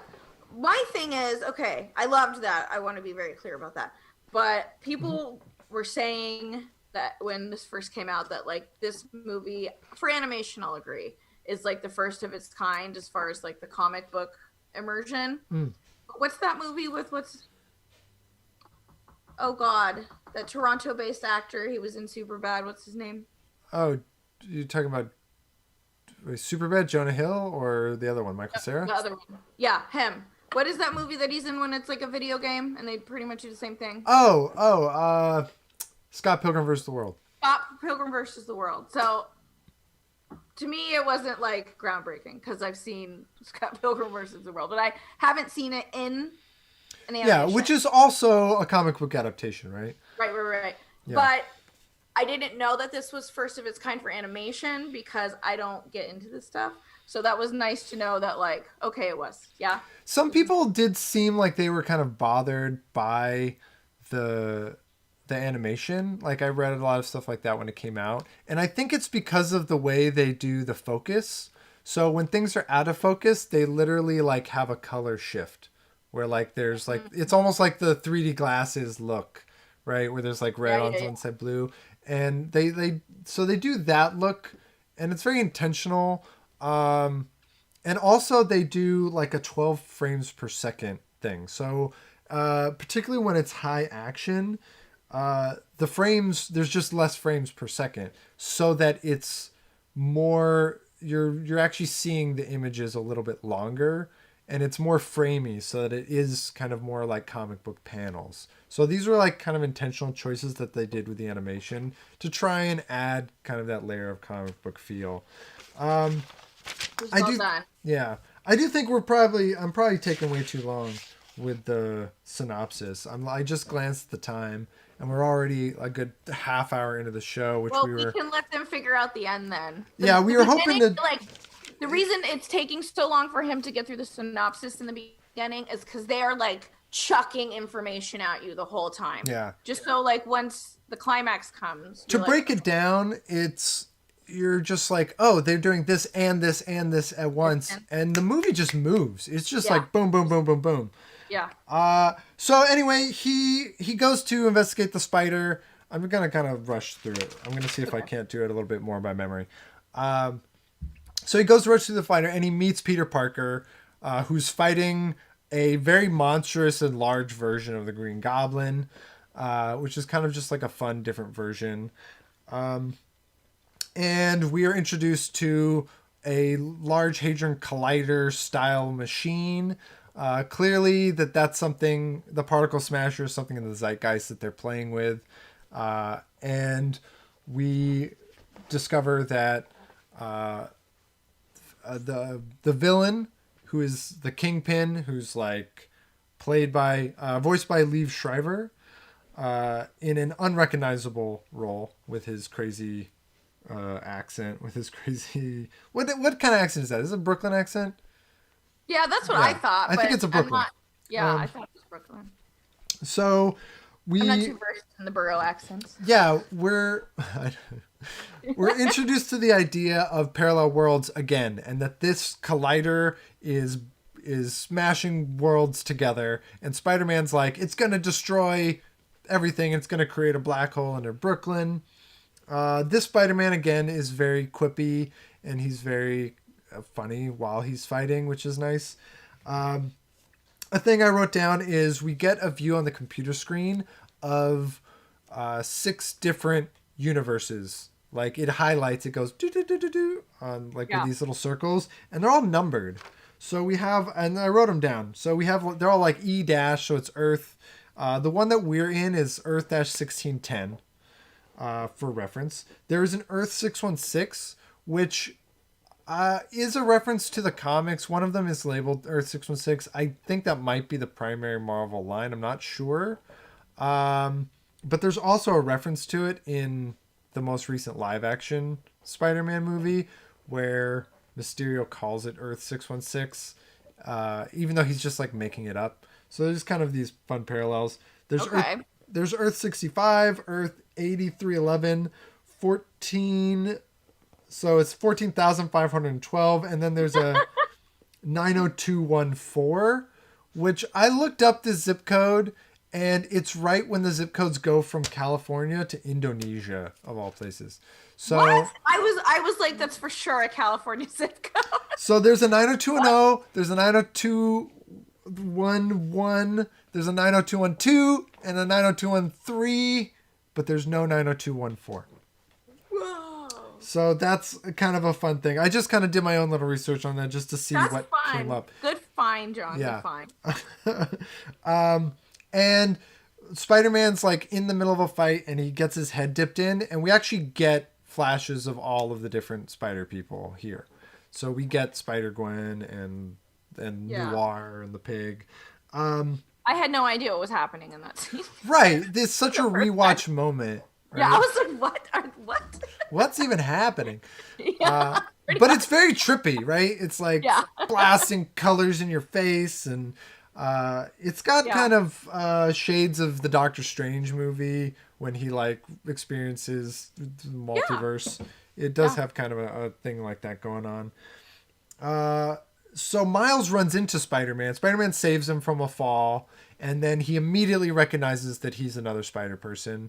Speaker 2: My thing is, okay, I loved that. I want to be very clear about that. But people were saying that when this first came out, that like this movie for animation, I'll agree, is like the first of its kind as far as like the comic book immersion. What's that movie with oh God, that Toronto-based actor. He was in Superbad. What's his name?
Speaker 1: Oh, you're talking about Superbad, Jonah Hill, or the other one, Michael Cera?
Speaker 2: The other one. Yeah, him. What is that movie that he's in when it's like a video game and they pretty much do the same thing?
Speaker 1: Scott Pilgrim vs. the World.
Speaker 2: Scott Pilgrim vs. the World. So to me, it wasn't like groundbreaking because I've seen Scott Pilgrim vs. the World, but I haven't seen it in an animation.
Speaker 1: Yeah, which is also a comic book adaptation, right?
Speaker 2: Right. Yeah. But I didn't know that this was first of its kind for animation because I don't get into this stuff. So that was nice to know that, like, okay, it was. Yeah.
Speaker 1: Some people did seem like they were kind of bothered by the animation. Like, I read a lot of stuff like that when it came out. And I think it's because of the way they do the focus. So when things are out of focus, they literally, like, have a color shift. Where, like, there's, like, it's almost like the 3D glasses look, right? Where there's, like, red on one side, blue. And they do that look. And it's very intentional. And also they do like a 12 frames per second thing. So, particularly when it's high action, the frames, there's just less frames per second so that it's more, you're actually seeing the images a little bit longer and it's more framey so that it is kind of more like comic book panels. So these are like kind of intentional choices that they did with the animation to try and add kind of that layer of comic book feel. I do think I'm probably taking way too long. with the synopsis. I just glanced at the time, and we're already a good half hour into the show, which
Speaker 2: Well,
Speaker 1: we
Speaker 2: we
Speaker 1: were.
Speaker 2: can let them figure out the end then.
Speaker 1: Yeah, we were hoping to.
Speaker 2: Like, the reason it's taking so long for him to get through the synopsis in the beginning is because they are like chucking information at you the whole time.
Speaker 1: Yeah.
Speaker 2: Just so like once the climax comes.
Speaker 1: To
Speaker 2: you're
Speaker 1: break
Speaker 2: like,
Speaker 1: it down, you're just like, oh, they're doing this and this and this at once, and the movie just moves. It's just like boom, boom, boom, boom, boom.
Speaker 2: Yeah.
Speaker 1: So anyway, he goes to investigate the spider. I'm gonna kind of rush through it. I'm gonna see if I can't do it a little bit more by memory. So he goes to rush through the spider, and he meets Peter Parker, who's fighting a very monstrous and large version of the Green Goblin, which is kind of just like a fun, different version. And we are introduced to a Large Hadron Collider style machine. Clearly that's something, the Particle Smasher is something in the zeitgeist that they're playing with. And we discover that the villain, who is the Kingpin, who's like voiced by Liev Schreiber, in an unrecognizable role with his crazy accent, with his crazy what kind of accent is that? Is it a Brooklyn accent?
Speaker 2: Yeah, that's what I thought.
Speaker 1: I think it's a Brooklyn.
Speaker 2: I thought it was Brooklyn.
Speaker 1: So
Speaker 2: I'm not too versed in the borough accents.
Speaker 1: Yeah, we're introduced to the idea of parallel worlds again, and that this collider is smashing worlds together, and Spider-Man's like, it's gonna destroy everything. It's gonna create a black hole under Brooklyn. This Spider-Man again is very quippy, and he's very funny while he's fighting, which is nice. A thing I wrote down is we get a view on the computer screen of 6 different universes. Like it highlights, it goes do do do do do on like with these little circles, and they're all numbered. So we have, and I wrote them down. So we have, they're all like E dash, so it's Earth. The one that we're in is Earth dash 1610. For reference, there is an Earth 616, which is a reference to the comics. One of them is labeled Earth 616. I think that might be the primary Marvel line. I'm not sure. But there's also a reference to it in the most recent live action Spider-Man movie where Mysterio calls it Earth 616, even though he's just like making it up. So there's kind of these fun parallels. There's there's Earth 65, Earth 8311, 14. So it's 14,512. And then there's a 90214, which I looked up the zip code, and it's right when the zip codes go from California to Indonesia, of all places. So
Speaker 2: what? I was like, that's for sure a California zip code.
Speaker 1: So there's a 90210, there's a 90211, there's a 90212, and a 90213, but there's no 90214.
Speaker 2: Whoa.
Speaker 1: So that's kind of a fun thing. I just kind of did my own little research on that just to see what came up.
Speaker 2: Good find, John.
Speaker 1: Yeah.
Speaker 2: Good find.
Speaker 1: And Spider-Man's like in the middle of a fight, and he gets his head dipped in, and we actually get flashes of all of the different Spider people here. So we get Spider-Gwen and Noir and the pig.
Speaker 2: I had no idea what was happening in that scene.
Speaker 1: Right. It's such a rewatch moment. Right?
Speaker 2: Yeah, I was like, what?
Speaker 1: What's even happening?
Speaker 2: Yeah,
Speaker 1: but it's very trippy, right? It's like blasting colors in your face, and it's got kind of shades of the Doctor Strange movie when he like experiences the multiverse. It does have kind of a thing like that going on. So Miles runs into Spider-Man. Spider-Man saves him from a fall, and then he immediately recognizes that he's another Spider person.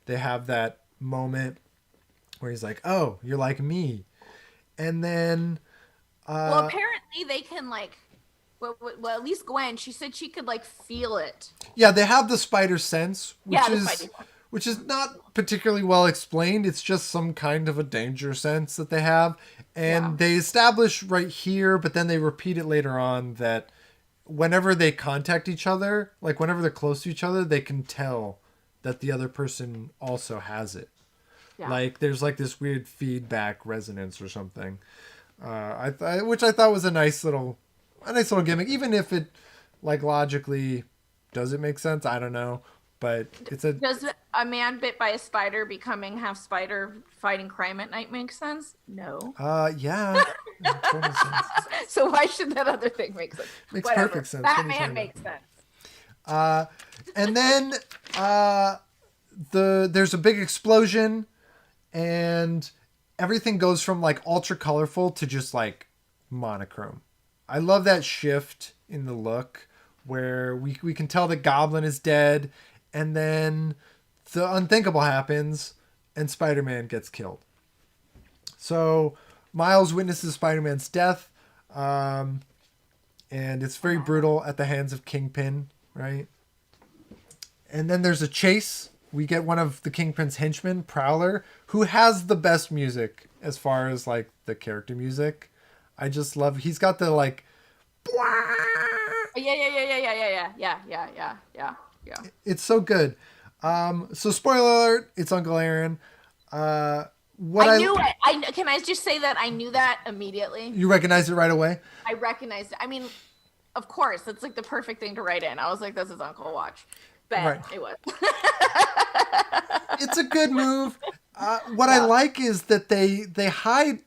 Speaker 1: They have that moment where he's like, "Oh, you're like me," and then
Speaker 2: well, apparently they can like, well, at least Gwen, she said she could like feel it.
Speaker 1: Yeah, they have the spider sense, which is not particularly well explained. It's just some kind of a danger sense that they have, and they establish right here, but then they repeat it later on that whenever they contact each other, like whenever they're close to each other, they can tell that the other person also has it. Yeah. Like there's like this weird feedback resonance or something, which I thought was a nice little gimmick, even if it like logically, does it make sense? I don't know, but it's a
Speaker 2: Does a man bit by a spider becoming half spider fighting crime at night make sense? No.
Speaker 1: yeah, total sense.
Speaker 2: So why should that other thing make sense?
Speaker 1: Makes
Speaker 2: Whatever.
Speaker 1: perfect sense. What are you
Speaker 2: Batman
Speaker 1: talking
Speaker 2: makes sense.
Speaker 1: And then there's a big explosion, and everything goes from like ultra colorful to just like monochrome. I love that shift in the look where we can tell the Goblin is dead, and then the unthinkable happens and Spider-Man gets killed. So Miles witnesses Spider-Man's death, and it's very brutal at the hands of Kingpin, right? And then there's a chase. We get one of the Kingpin's henchmen, Prowler, who has the best music as far as like the character music. I just love. He's got the like.
Speaker 2: Yeah.
Speaker 1: It's so good. So spoiler alert, it's Uncle Aaron. What
Speaker 2: I knew it. Can I just say that I knew that immediately?
Speaker 1: You recognized it right away?
Speaker 2: I recognized it. I mean, of course, it's like the perfect thing to write in. I was like, this is Uncle Watch. But
Speaker 1: Right.
Speaker 2: it was.
Speaker 1: It's a good move. What I like is that they hide.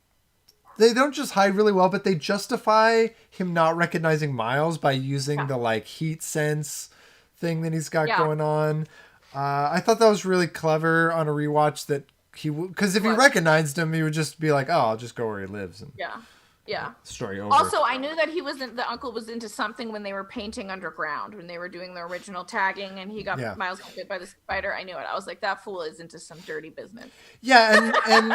Speaker 1: They don't just hide really well, but they justify him not recognizing Miles by using the like heat sense thing that he's got going on. I thought that was really clever on a rewatch. That because if he recognized him, he would just be like, "Oh, I'll just go where he lives." And story over.
Speaker 2: Also, I knew that the uncle was into something when they were painting underground, when they were doing the original tagging, and he got Miles bit by the spider. I knew it. I was like, that fool is into some dirty business.
Speaker 1: Yeah, and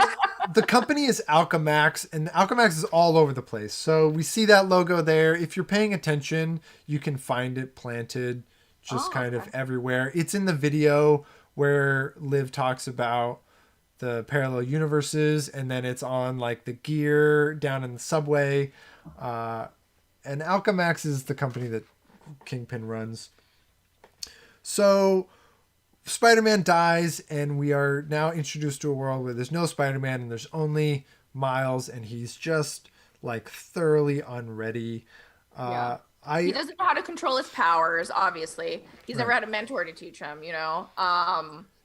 Speaker 1: the company is Alchemax, and Alchemax is all over the place. So we see that logo there. If you're paying attention, you can find it planted just kind of everywhere. It's in the video where Liv talks about the parallel universes, and then it's on like the gear down in the subway. And Alchemax is the company that Kingpin runs. So Spider-Man dies, and we are now introduced to a world where there's no Spider-Man and there's only Miles, and he's just like thoroughly unready.
Speaker 2: He doesn't know how to control his powers, obviously. He's never had a mentor to teach him, you know.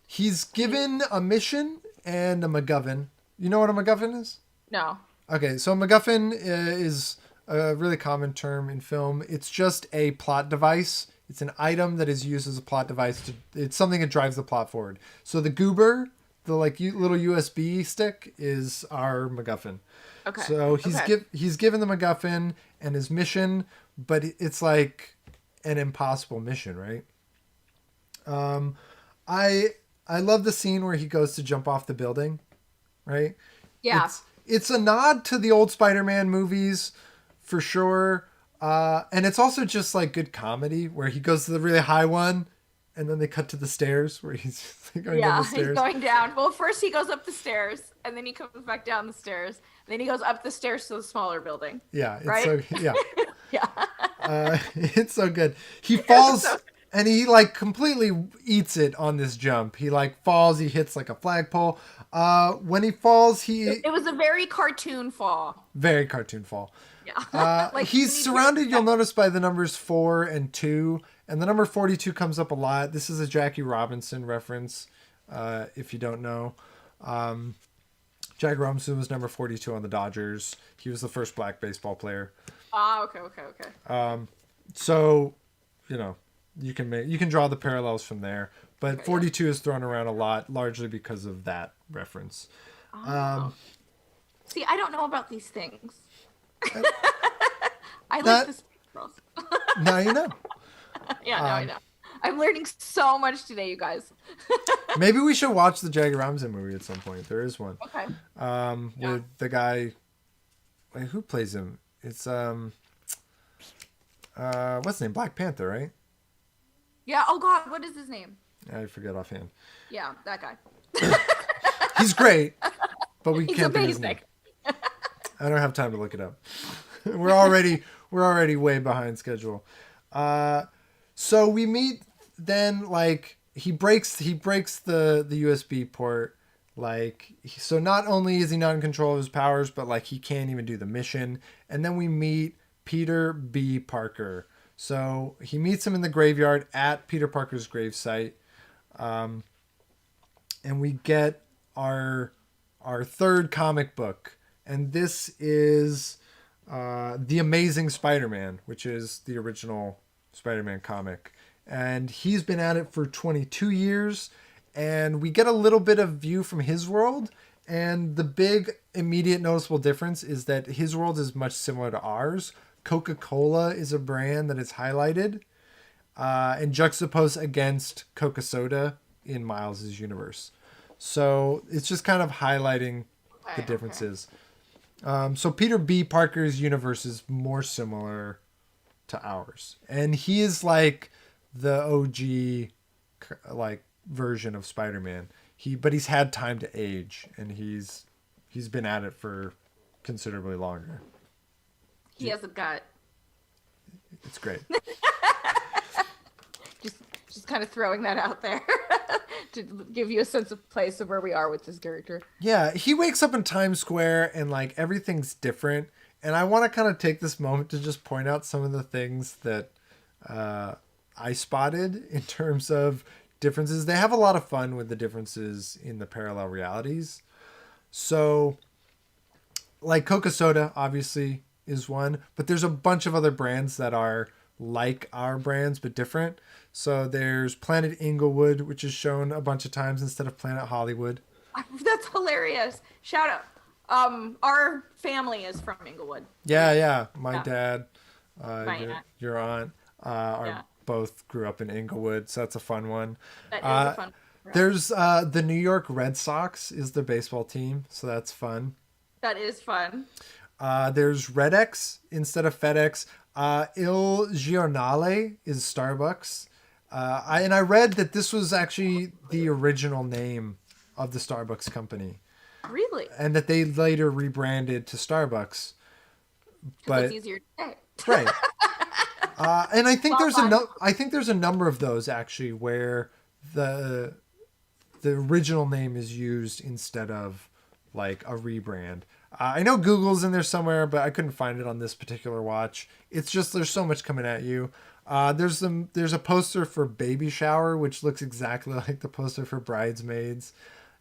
Speaker 1: He's given a mission and a MacGuffin. You know what a MacGuffin is?
Speaker 2: No.
Speaker 1: Okay, so a MacGuffin is a really common term in film. It's just a plot device. It's an item that is used as a plot device. It's something that drives the plot forward. So the goober, the like little USB stick, is our MacGuffin. Okay. So he's given the MacGuffin and his mission, but it's like an impossible mission, right? I love the scene where he goes to jump off the building, right?
Speaker 2: Yeah.
Speaker 1: It's a nod to the old Spider-Man movies for sure. And it's also just like good comedy where he goes to the really high one and then they cut to the stairs where he's going down the stairs.
Speaker 2: He's going down. Well, first he goes up the stairs and then he comes back down the stairs. And then he goes up the stairs to the smaller building.
Speaker 1: Yeah. It's
Speaker 2: right?
Speaker 1: It's so good. He falls and he like completely eats it on this jump. He like falls, he hits like a flagpole. When he falls, it
Speaker 2: was a very cartoon fall.
Speaker 1: Very cartoon fall.
Speaker 2: Yeah.
Speaker 1: Like he's surrounded, you'll notice, by the numbers 4 and 2. And the number 42 comes up a lot. This is a Jackie Robinson reference, if you don't know. Jackie Robinson was number 42 on the Dodgers. He was the first black baseball player.
Speaker 2: Okay.
Speaker 1: So, you know, you can draw the parallels from there. But 42 is thrown around a lot, largely because of that reference.
Speaker 2: See, I don't know about these things. I like this.
Speaker 1: Now you know.
Speaker 2: Now I know. I'm learning so much today, you guys.
Speaker 1: Maybe we should watch the Jackie Robinson movie at some point. There is one.
Speaker 2: Okay.
Speaker 1: With the guy. Wait, who plays him? It's what's his name? Black Panther, right?
Speaker 2: Yeah. Oh God, what is his name?
Speaker 1: I forget offhand.
Speaker 2: Yeah, that guy.
Speaker 1: He's great, but we
Speaker 2: He's
Speaker 1: can't think of his
Speaker 2: amazing.
Speaker 1: name. I don't have time to look it up. We're already way behind schedule. So we meet then, like he breaks the USB port. Like, so not only is he not in control of his powers, but like he can't even do the mission. And then we meet Peter B. Parker. So he meets him in the graveyard at Peter Parker's gravesite. And we get our third comic book. And this is The Amazing Spider-Man, which is the original Spider-Man comic. And he's been at it for 22 years. And we get a little bit of view from his world. And the big immediate noticeable difference is that his world is much similar to ours. Coca-Cola is a brand that is highlighted and juxtaposed against Coca Soda in Miles's universe. So it's just kind of highlighting the differences. So Peter B. Parker's universe is more similar to ours. And he is like the OG like version of Spider-Man. But he's had time to age, and he's been at it for considerably longer.
Speaker 2: He has a gut.
Speaker 1: It's great.
Speaker 2: just kind of throwing that out there to give you a sense of place of where we are with this character.
Speaker 1: Yeah, he wakes up in Times Square and like everything's different. And I want to kind of take this moment to just point out some of the things that I spotted in terms of differences. They have a lot of fun with the differences in the parallel realities. So like Coca Soda obviously is one, but there's a bunch of other brands that are like our brands but different. So there's Planet Inglewood, which is shown a bunch of times instead of Planet Hollywood.
Speaker 2: That's hilarious. Shout out. Our family is from Inglewood.
Speaker 1: Yeah. My dad,
Speaker 2: My aunt.
Speaker 1: your aunt, both grew up in Inglewood, so that's a fun one.
Speaker 2: That is a fun one.
Speaker 1: There's the New York Red Sox is the baseball team, so that's fun.
Speaker 2: That is fun.
Speaker 1: There's RedX instead of FedEx. Il Giornale is Starbucks. I read that this was actually the original name of the Starbucks company.
Speaker 2: Really?
Speaker 1: And that they later rebranded to Starbucks.
Speaker 2: But it's easier to say.
Speaker 1: Right. And I think there's a number of those actually where the original name is used instead of like a rebrand. I know Google's in there somewhere, but I couldn't find it on this particular watch. It's just there's so much coming at you. There's a poster for Baby Shower, which looks exactly like the poster for Bridesmaids.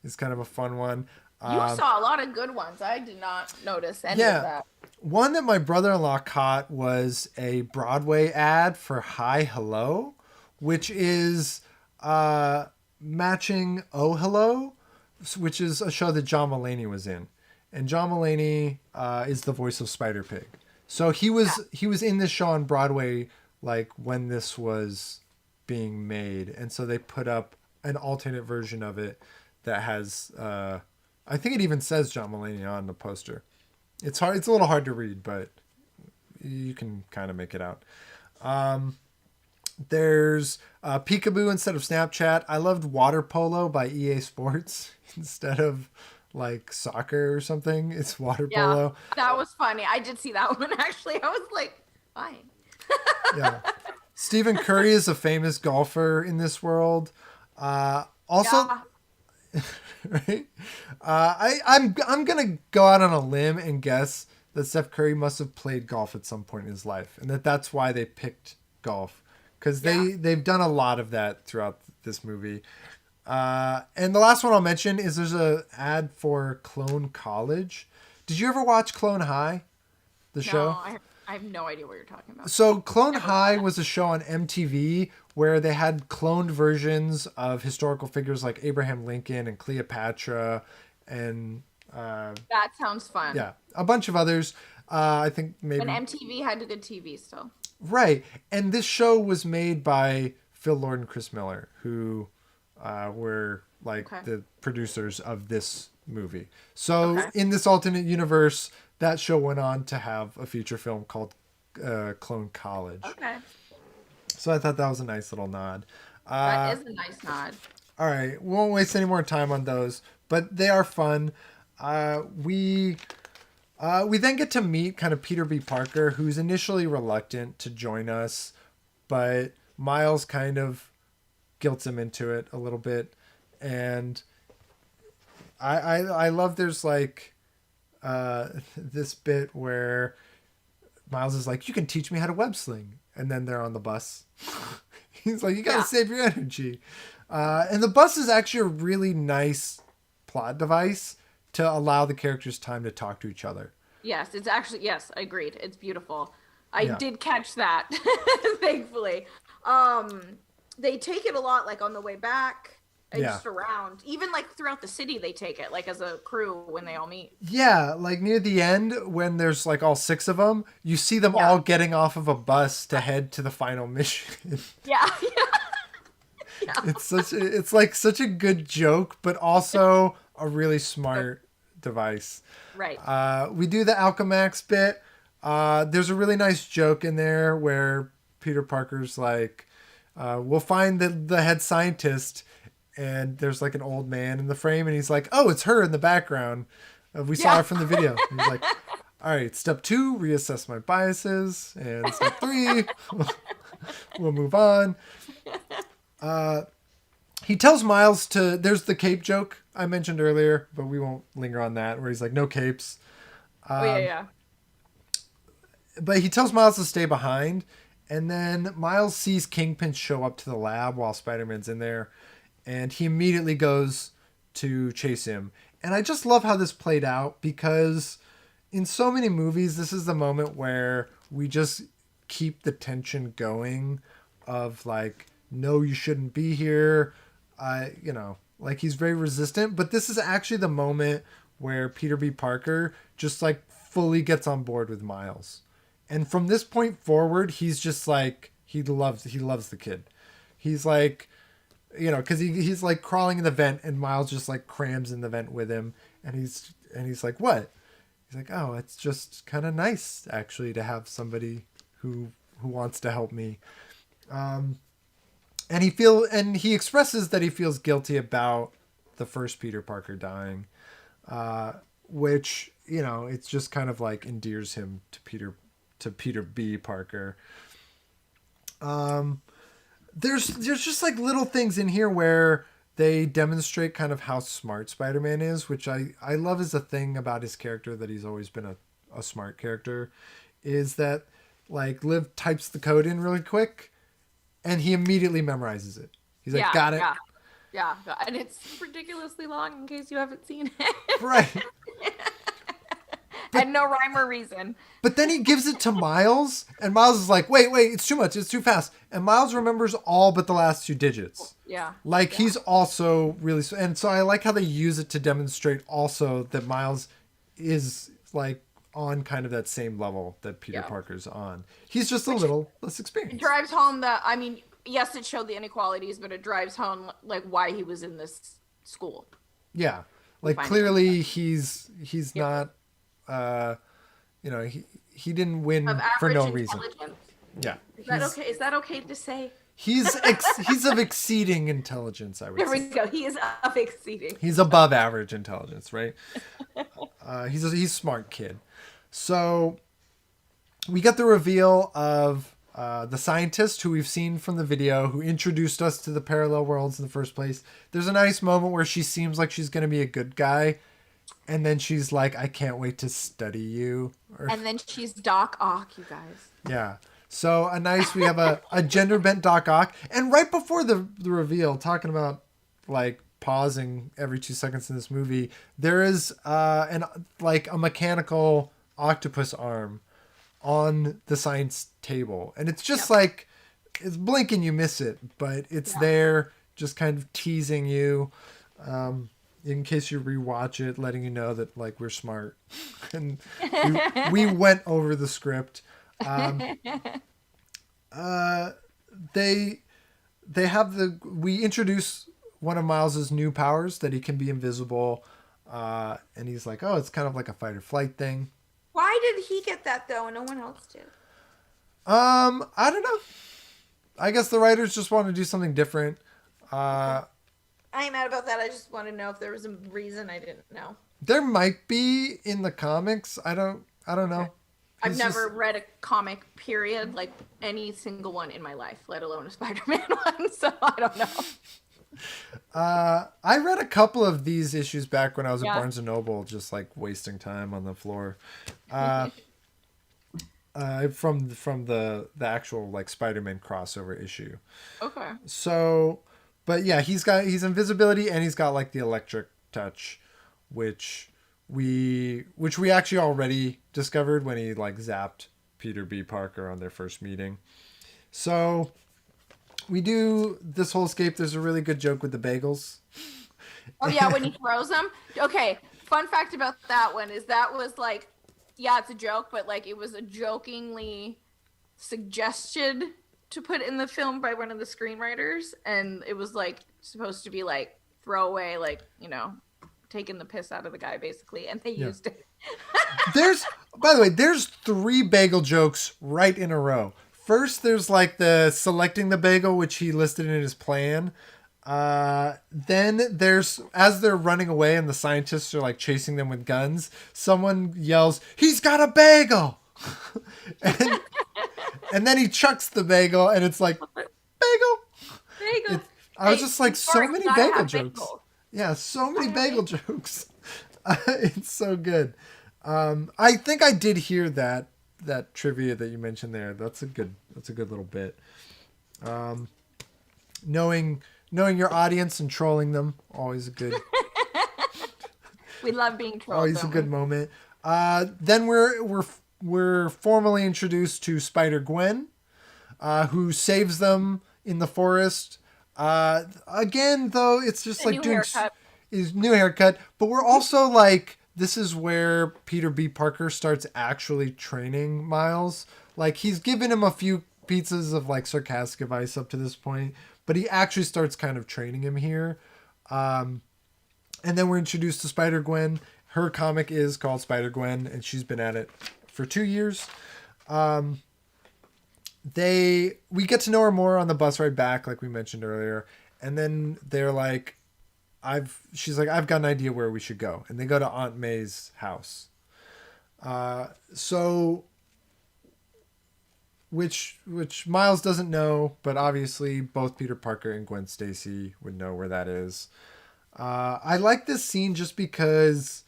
Speaker 1: It's kind of a fun one.
Speaker 2: You saw a lot of good ones. I did not notice any of that.
Speaker 1: One that my brother-in-law caught was a Broadway ad for Hi Hello, which is matching Oh Hello, which is a show that John Mulaney was in. And John Mulaney is the voice of Spider-Pig. So he was in this show on Broadway like when this was being made. And so they put up an alternate version of it that has I think it even says John Mulaney on the poster. It's a little hard to read, but you can kind of make it out. There's Peekaboo instead of Snapchat. I loved Water Polo by EA Sports instead of like soccer or something. It's Water Polo.
Speaker 2: That was funny. I did see that one actually. I was like, fine.
Speaker 1: Yeah. Stephen Curry is a famous golfer in this world. Right? I'm gonna go out on a limb and guess that Steph Curry must have played golf at some point in his life, and that's why they picked golf, because they've done a lot of that throughout this movie. And the last one I'll mention is there's a ad for Clone College. Did you ever watch Clone High, the show?
Speaker 2: I have no idea what you're talking about.
Speaker 1: So Clone High was a show on MTV where they had cloned versions of historical figures like Abraham Lincoln and Cleopatra and
Speaker 2: that sounds fun.
Speaker 1: Yeah, a bunch of others. I think maybe
Speaker 2: when MTV had good TV still.
Speaker 1: Right. And this show was made by Phil Lord and Chris Miller, who were like the producers of this movie. So in this alternate universe, that show went on to have a feature film called Clone College. Okay. So I thought that was a nice little nod.
Speaker 2: That is a nice nod.
Speaker 1: All right. We won't waste any more time on those, but they are fun. We then get to meet kind of Peter B. Parker, who's initially reluctant to join us, but Miles kind of guilts him into it a little bit. And I love there's like this bit where Miles is like, you can teach me how to web sling. And then they're on the bus. He's like, you got to save your energy. And the bus is actually a really nice plot device to allow the characters time to talk to each other.
Speaker 2: Yes, it's actually, yes, I agreed. It's beautiful. I did catch that, thankfully. They take it a lot, like on the way back and just around. Even like throughout the city, they take it, like as a crew when they all meet.
Speaker 1: Yeah, like near the end, when there's like all 6 of them, you see them all getting off of a bus to head to the final mission.
Speaker 2: Yeah.
Speaker 1: It's like such a good joke, but also a really smart device.
Speaker 2: Right.
Speaker 1: We do the Alchemax bit. There's a really nice joke in there where Peter Parker's like, we'll find the head scientist, and there's like an old man in the frame, and he's like, oh, it's her in the background. We saw her from the video. And he's like, all right, step 2, reassess my biases, and step 3, we'll move on. He tells Miles there's the cape joke I mentioned earlier, but we won't linger on that, where he's like, no capes.
Speaker 2: Yeah.
Speaker 1: But he tells Miles to stay behind, and then Miles sees Kingpin show up to the lab while Spider-Man's in there, and he immediately goes to chase him. And I just love how this played out, because in so many movies, this is the moment where we just keep the tension going of like, no, you shouldn't be here. Like he's very resistant, but this is actually the moment where Peter B. Parker just like fully gets on board with Miles. And from this point forward, he's just like, he loves the kid. He's like, because he's like crawling in the vent, and Miles just like crams in the vent with him, and he's like, what? He's like, oh, it's just kind of nice actually to have somebody who wants to help me. And he expresses that he feels guilty about the first Peter Parker dying, which, it's just kind of like endears him to Peter B. Parker. There's just like little things in here where they demonstrate kind of how smart Spider-Man is, which I love is a thing about his character, that he's always been a smart character, is that like Liv types the code in really quick and he immediately memorizes it. He's like, got it.
Speaker 2: Yeah. And it's ridiculously long in case you haven't seen it.
Speaker 1: Right.
Speaker 2: And no rhyme or reason.
Speaker 1: But then he gives it to Miles, and Miles is like, wait, it's too much. It's too fast. And Miles remembers all but the last 2 digits.
Speaker 2: Yeah.
Speaker 1: He's also really... And so I like how they use it to demonstrate also that Miles is like on kind of that same level that Peter Parker's on. He's just a little less experienced.
Speaker 2: It drives home that, I mean, yes, it showed the inequalities, but it drives home like why he was in this school.
Speaker 1: Yeah. Like clearly he's not... he didn't win for no reason. Yeah.
Speaker 2: Is that okay to say?
Speaker 1: He's of exceeding intelligence, I would say.
Speaker 2: There we go. He is of exceeding.
Speaker 1: He's above average intelligence, right? He's a smart kid. So we get the reveal of the scientist who we've seen from the video, who introduced us to the parallel worlds in the first place. There's a nice moment where she seems like she's going to be a good guy. And then she's like, I can't wait to study you.
Speaker 2: And then she's Doc Ock, you guys.
Speaker 1: Yeah. So we have a gender bent Doc Ock. And right before the reveal, talking about like pausing every 2 seconds in this movie, there is a mechanical octopus arm on the science table. And it's just like, it's blink and you miss it, but it's there just kind of teasing you. In case you rewatch it, letting you know that like we're smart, and we went over the script. We introduce one of Miles's new powers, that he can be invisible, and he's like, oh, it's kind of like a fight or flight thing.
Speaker 2: Why did he get that though, and no one else did?
Speaker 1: I don't know. I guess the writers just want to do something different.
Speaker 2: I ain't mad about that. I just want to know if there was a reason I didn't know.
Speaker 1: There might be in the comics. I don't know.
Speaker 2: Okay. I've never read a comic, period, like any single one in my life, let alone a Spider-Man one, so I don't know.
Speaker 1: I read a couple of these issues back when I was at Barnes & Noble, just like wasting time on the floor. from the actual like Spider-Man crossover issue.
Speaker 2: Okay.
Speaker 1: So, but yeah, he's invisibility and he's got like the electric touch, which we actually already discovered when he like zapped Peter B. Parker on their first meeting. So we do this whole escape. There's a really good joke with the bagels.
Speaker 2: Oh yeah, when he throws them. Okay, fun fact about that one is that was like, yeah, it's a joke, but like it was a jokingly suggested to put in the film by one of the screenwriters, and it was like supposed to be like throwaway, like taking the piss out of the guy basically, and they used it.
Speaker 1: There's, by the way, there's 3 bagel jokes right in a row. First, there's like the selecting the bagel, which he listed in his plan. Then there's, as they're running away and the scientists are like chasing them with guns, someone yells, "He's got a bagel!" and, and then he chucks the bagel and it's like, bagel! I was just like, so many bagel jokes. Yeah, so many bagel jokes. It's so good. I think I did hear that trivia that you mentioned there. That's a good little bit. Knowing your audience and trolling them, always a good.
Speaker 2: We love being trolled.
Speaker 1: Always a good moment. Then we're formally introduced to Spider-Gwen, who saves them in the forest. Again, though, it's just like doing his new haircut. But we're also like, this is where Peter B. Parker starts actually training Miles. Like, he's given him a few pieces of like sarcastic advice up to this point, but he actually starts kind of training him here. And then we're introduced to Spider-Gwen. Her comic is called Spider-Gwen, and she's been at it for 2 years. We get to know her more on the bus ride back, like we mentioned earlier, and then they're like, she's like, I've got an idea where we should go, and they go to Aunt May's house. Which Miles doesn't know, but obviously both Peter Parker and Gwen Stacy would know where that is. I like this scene just because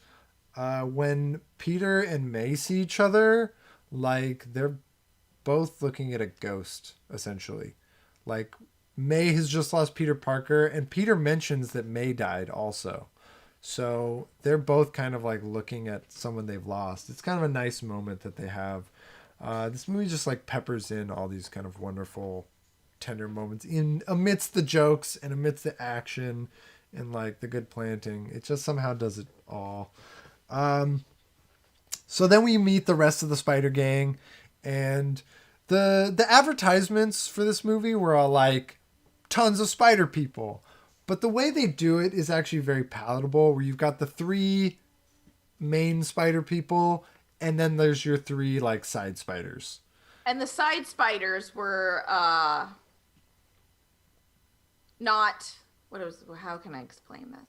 Speaker 1: when Peter and May see each other, like, they're both looking at a ghost, essentially. Like, May has just lost Peter Parker, and Peter mentions that May died also. So they're both kind of like looking at someone they've lost. It's kind of a nice moment that they have. This movie just like peppers in all these kind of wonderful, tender moments in amidst the jokes and amidst the action and like the good planting. It just somehow does it all. So then we meet the rest of the Spider Gang, and the advertisements for this movie were all like tons of spider people, but the way they do it is actually very palatable, where you've got the 3 main spider people, and then there's your 3 like side spiders.
Speaker 2: And the side spiders were not, how can I explain this?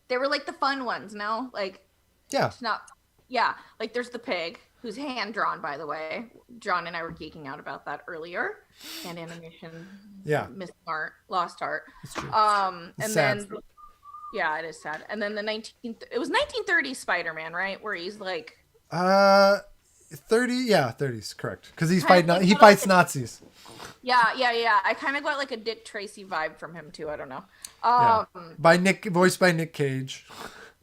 Speaker 2: They were like the fun ones, no? Like,
Speaker 1: yeah.
Speaker 2: It's not, yeah. Like, there's the pig, who's hand drawn, by the way. John and I were geeking out about that earlier. Hand animation.
Speaker 1: Yeah.
Speaker 2: Missing art, lost art.
Speaker 1: It's true.
Speaker 2: And
Speaker 1: sad.
Speaker 2: Then, yeah, it is sad. And then it was 1930s Spider-Man, right? Where he's like,
Speaker 1: 30, yeah, 30s, correct. Because he fights Nazis.
Speaker 2: Yeah. I kind of got like a Dick Tracy vibe from him too. I don't know.
Speaker 1: Voiced by Nick Cage.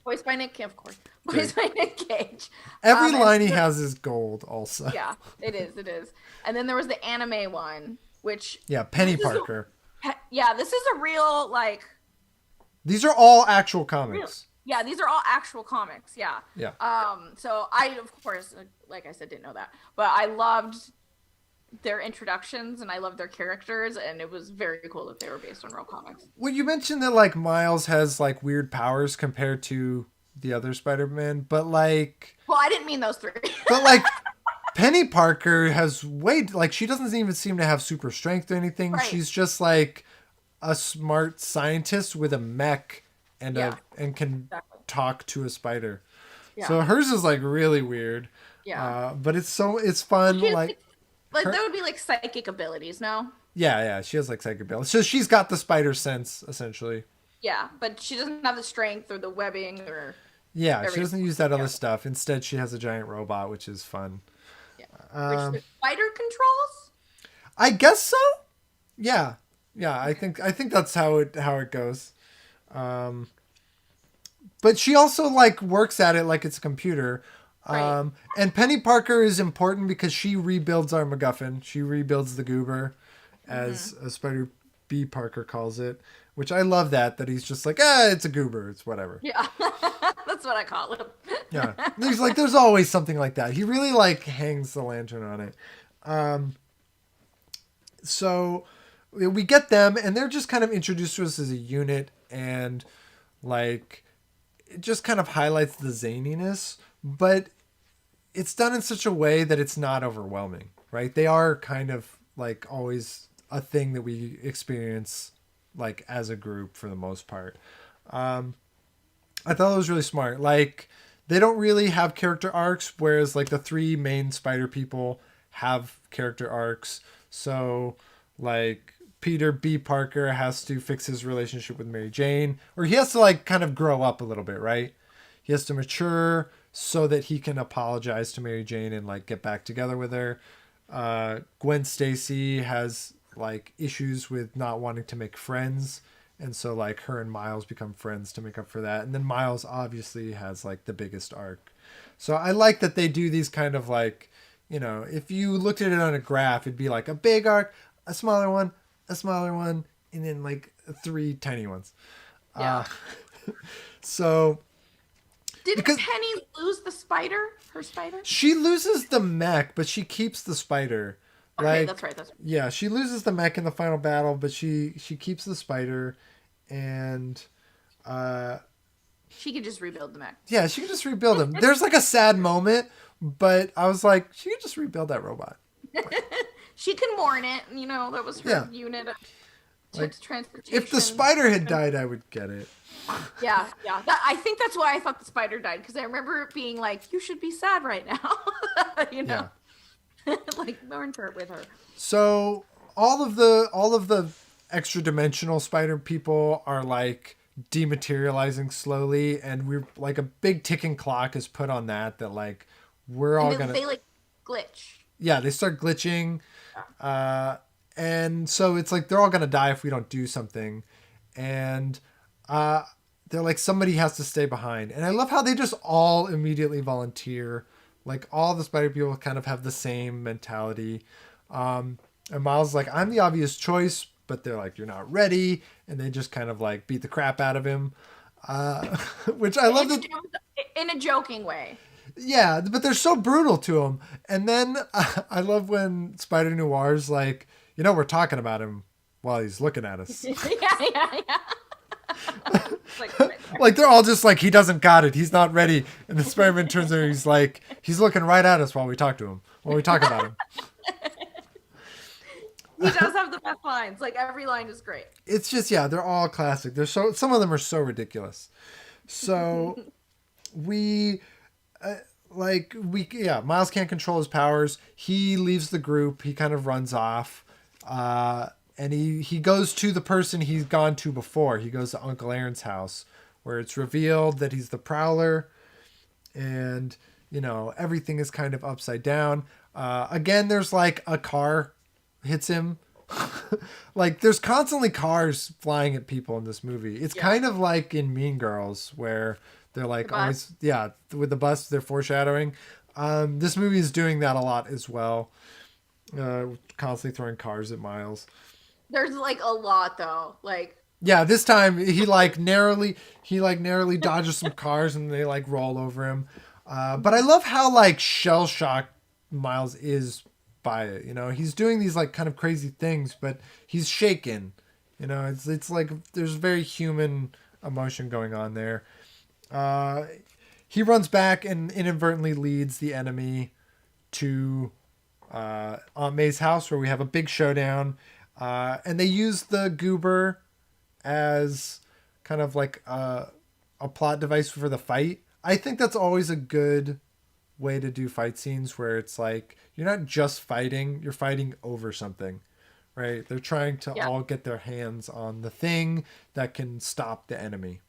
Speaker 2: Voiced by Nick, of course. Voiced by Nick Cage.
Speaker 1: Every line he has is gold. Also.
Speaker 2: Yeah, it is. And then there was the anime one, which
Speaker 1: Penny Parker.
Speaker 2: This is a real like.
Speaker 1: These are all actual comics.
Speaker 2: Yeah, these are all actual comics. Yeah.
Speaker 1: Yeah.
Speaker 2: So I, of course, like I said, didn't know that, but I loved their introductions and I loved their characters, and it was very cool that they were based on real comics.
Speaker 1: Well, you mentioned that like Miles has like weird powers compared to the other Spider-Man, but like.
Speaker 2: Well, I didn't mean those 3.
Speaker 1: But like. Penny Parker has she doesn't even seem to have super strength or anything. Right. She's just like a smart scientist with a mech and can talk to a spider. Yeah. So hers is like really weird. Yeah. But it's fun. Like
Speaker 2: that would be like psychic abilities, no?
Speaker 1: Yeah. She has like psychic abilities. So she's got the spider sense essentially.
Speaker 2: Yeah, but she doesn't have the strength or the webbing or.
Speaker 1: Yeah, everything. She doesn't use that other stuff. Instead, she has a giant robot, which is fun.
Speaker 2: Yeah. Which
Speaker 1: Um,
Speaker 2: the spider controls?
Speaker 1: I guess so. Yeah, yeah. I think that's how it goes. Um, but she also like works at it like it's a computer.
Speaker 2: Right.
Speaker 1: And Penny Parker is important because she rebuilds our MacGuffin. She rebuilds the goober,
Speaker 2: Mm-hmm.
Speaker 1: as Spider B Parker calls it. Which I love that he's just like, it's a goober. It's whatever.
Speaker 2: Yeah. That's what I call him.
Speaker 1: Yeah, there's always something like that. He really like hangs the lantern on it. So we get them, and they're just kind of introduced to us as a unit, and like it just kind of highlights the zaniness, but it's done in such a way that it's not overwhelming, right? They are kind of like always a thing that we experience like as a group for the most part. I thought it was really smart. Like they don't really have character arcs, whereas like the three main spider people have character arcs. So like Peter B. Parker has to fix his relationship with Mary Jane, or he has to like kind of grow up a little bit, right? He has to mature so that he can apologize to Mary Jane and like get back together with her. Gwen Stacy has like issues with not wanting to make friends, and so like her and Miles become friends to make up for that. And then Miles obviously has like the biggest arc. So I like that they do these kind of like, if you looked at it on a graph, it'd be like a big arc, a smaller one, and then like three tiny ones.
Speaker 2: Yeah.
Speaker 1: So
Speaker 2: Didn't
Speaker 1: because
Speaker 2: Penny lose the spider? Her spider?
Speaker 1: she loses the mech, but she keeps the spider.
Speaker 2: Okay,
Speaker 1: Like,
Speaker 2: that's right. That's right.
Speaker 1: yeah, she loses the mech in the final battle, but she keeps the spider, and uh,
Speaker 2: She could just rebuild the mech.
Speaker 1: yeah, she can just rebuild him. There's like a sad moment, but I was like, she can just rebuild that robot.
Speaker 2: She can warn it. That was her
Speaker 1: Yeah,
Speaker 2: unit of
Speaker 1: like
Speaker 2: transportation.
Speaker 1: if the spider had died, I would get it.
Speaker 2: Yeah, yeah. I think that's why I thought the spider died, because I remember it being like, "You should be sad right now,"
Speaker 1: Yeah.
Speaker 2: like mourn for it with her.
Speaker 1: So all of the extra dimensional spider people are like dematerializing slowly, and we're like a big ticking clock is put on that like we're
Speaker 2: And
Speaker 1: all
Speaker 2: then
Speaker 1: gonna,
Speaker 2: they like glitch.
Speaker 1: yeah, they start glitching, and so it's like they're all gonna die if we don't do something, and they're like somebody has to stay behind, and I love how they just all immediately volunteer. Like all the spider people kind of have the same mentality. And Miles is like, I'm the obvious choice, but they're like, you're not ready, and they just kind of like beat the crap out of him, uh, which I love that.
Speaker 2: In a joking way.
Speaker 1: Yeah, but they're so brutal to him. And then I love when Spider Noir's like, we're talking about him while he's looking at us.
Speaker 2: Yeah, yeah, yeah. Like, right there.
Speaker 1: Like they're all just like, he doesn't got it, he's not ready. And the Spider-Man turns around, he's like, he's looking right at us while we talk to him, while we talk about him.
Speaker 2: He does have the best lines. Like every line is great.
Speaker 1: It's just, yeah, they're all classic. Some of them are so ridiculous. So we yeah, Miles can't control his powers. He leaves the group. He kind of runs off. And he goes to the person he's gone to before. He goes to Uncle Aaron's house, where it's revealed that he's the Prowler, and everything is kind of upside down. Again, there's like a car hits him. Like there's constantly cars flying at people in this movie. It's kind of like in Mean Girls, where they're like always, yeah, with the bus, they're foreshadowing. This movie is doing that a lot as well. Constantly throwing cars at Miles.
Speaker 2: There's like a lot though. Like,
Speaker 1: yeah, this time he narrowly dodges some cars, and they like roll over him. But I love how like shell shocked Miles is by it. He's doing these like kind of crazy things, but he's shaken. It's like there's very human emotion going on there. He runs back and inadvertently leads the enemy to Aunt May's house, where we have a big showdown. And they use the goober as kind of like a plot device for the fight. I think that's always a good way to do fight scenes, where it's like you're not just fighting, you're fighting over something, right? They're trying to all get their hands on the thing that can stop the enemy.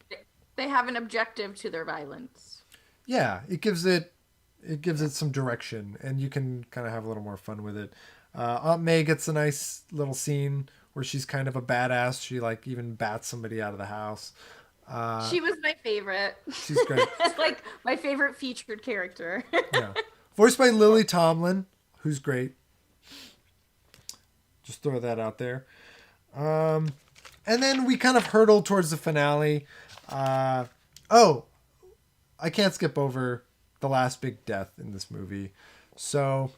Speaker 2: they have an objective to their violence.
Speaker 1: Yeah, it gives it it gives it some direction, and you can kind of have a little more fun with it. Aunt May gets a nice little scene where she's kind of a badass. She like even bats somebody out of the house.
Speaker 2: She was my favorite.
Speaker 1: She's great.
Speaker 2: Like my favorite featured character.
Speaker 1: Yeah, voiced by Lily Tomlin, who's great. Just throw that out there. And then we kind of hurtle towards the finale. Oh, I can't skip over the last big death in this movie. So,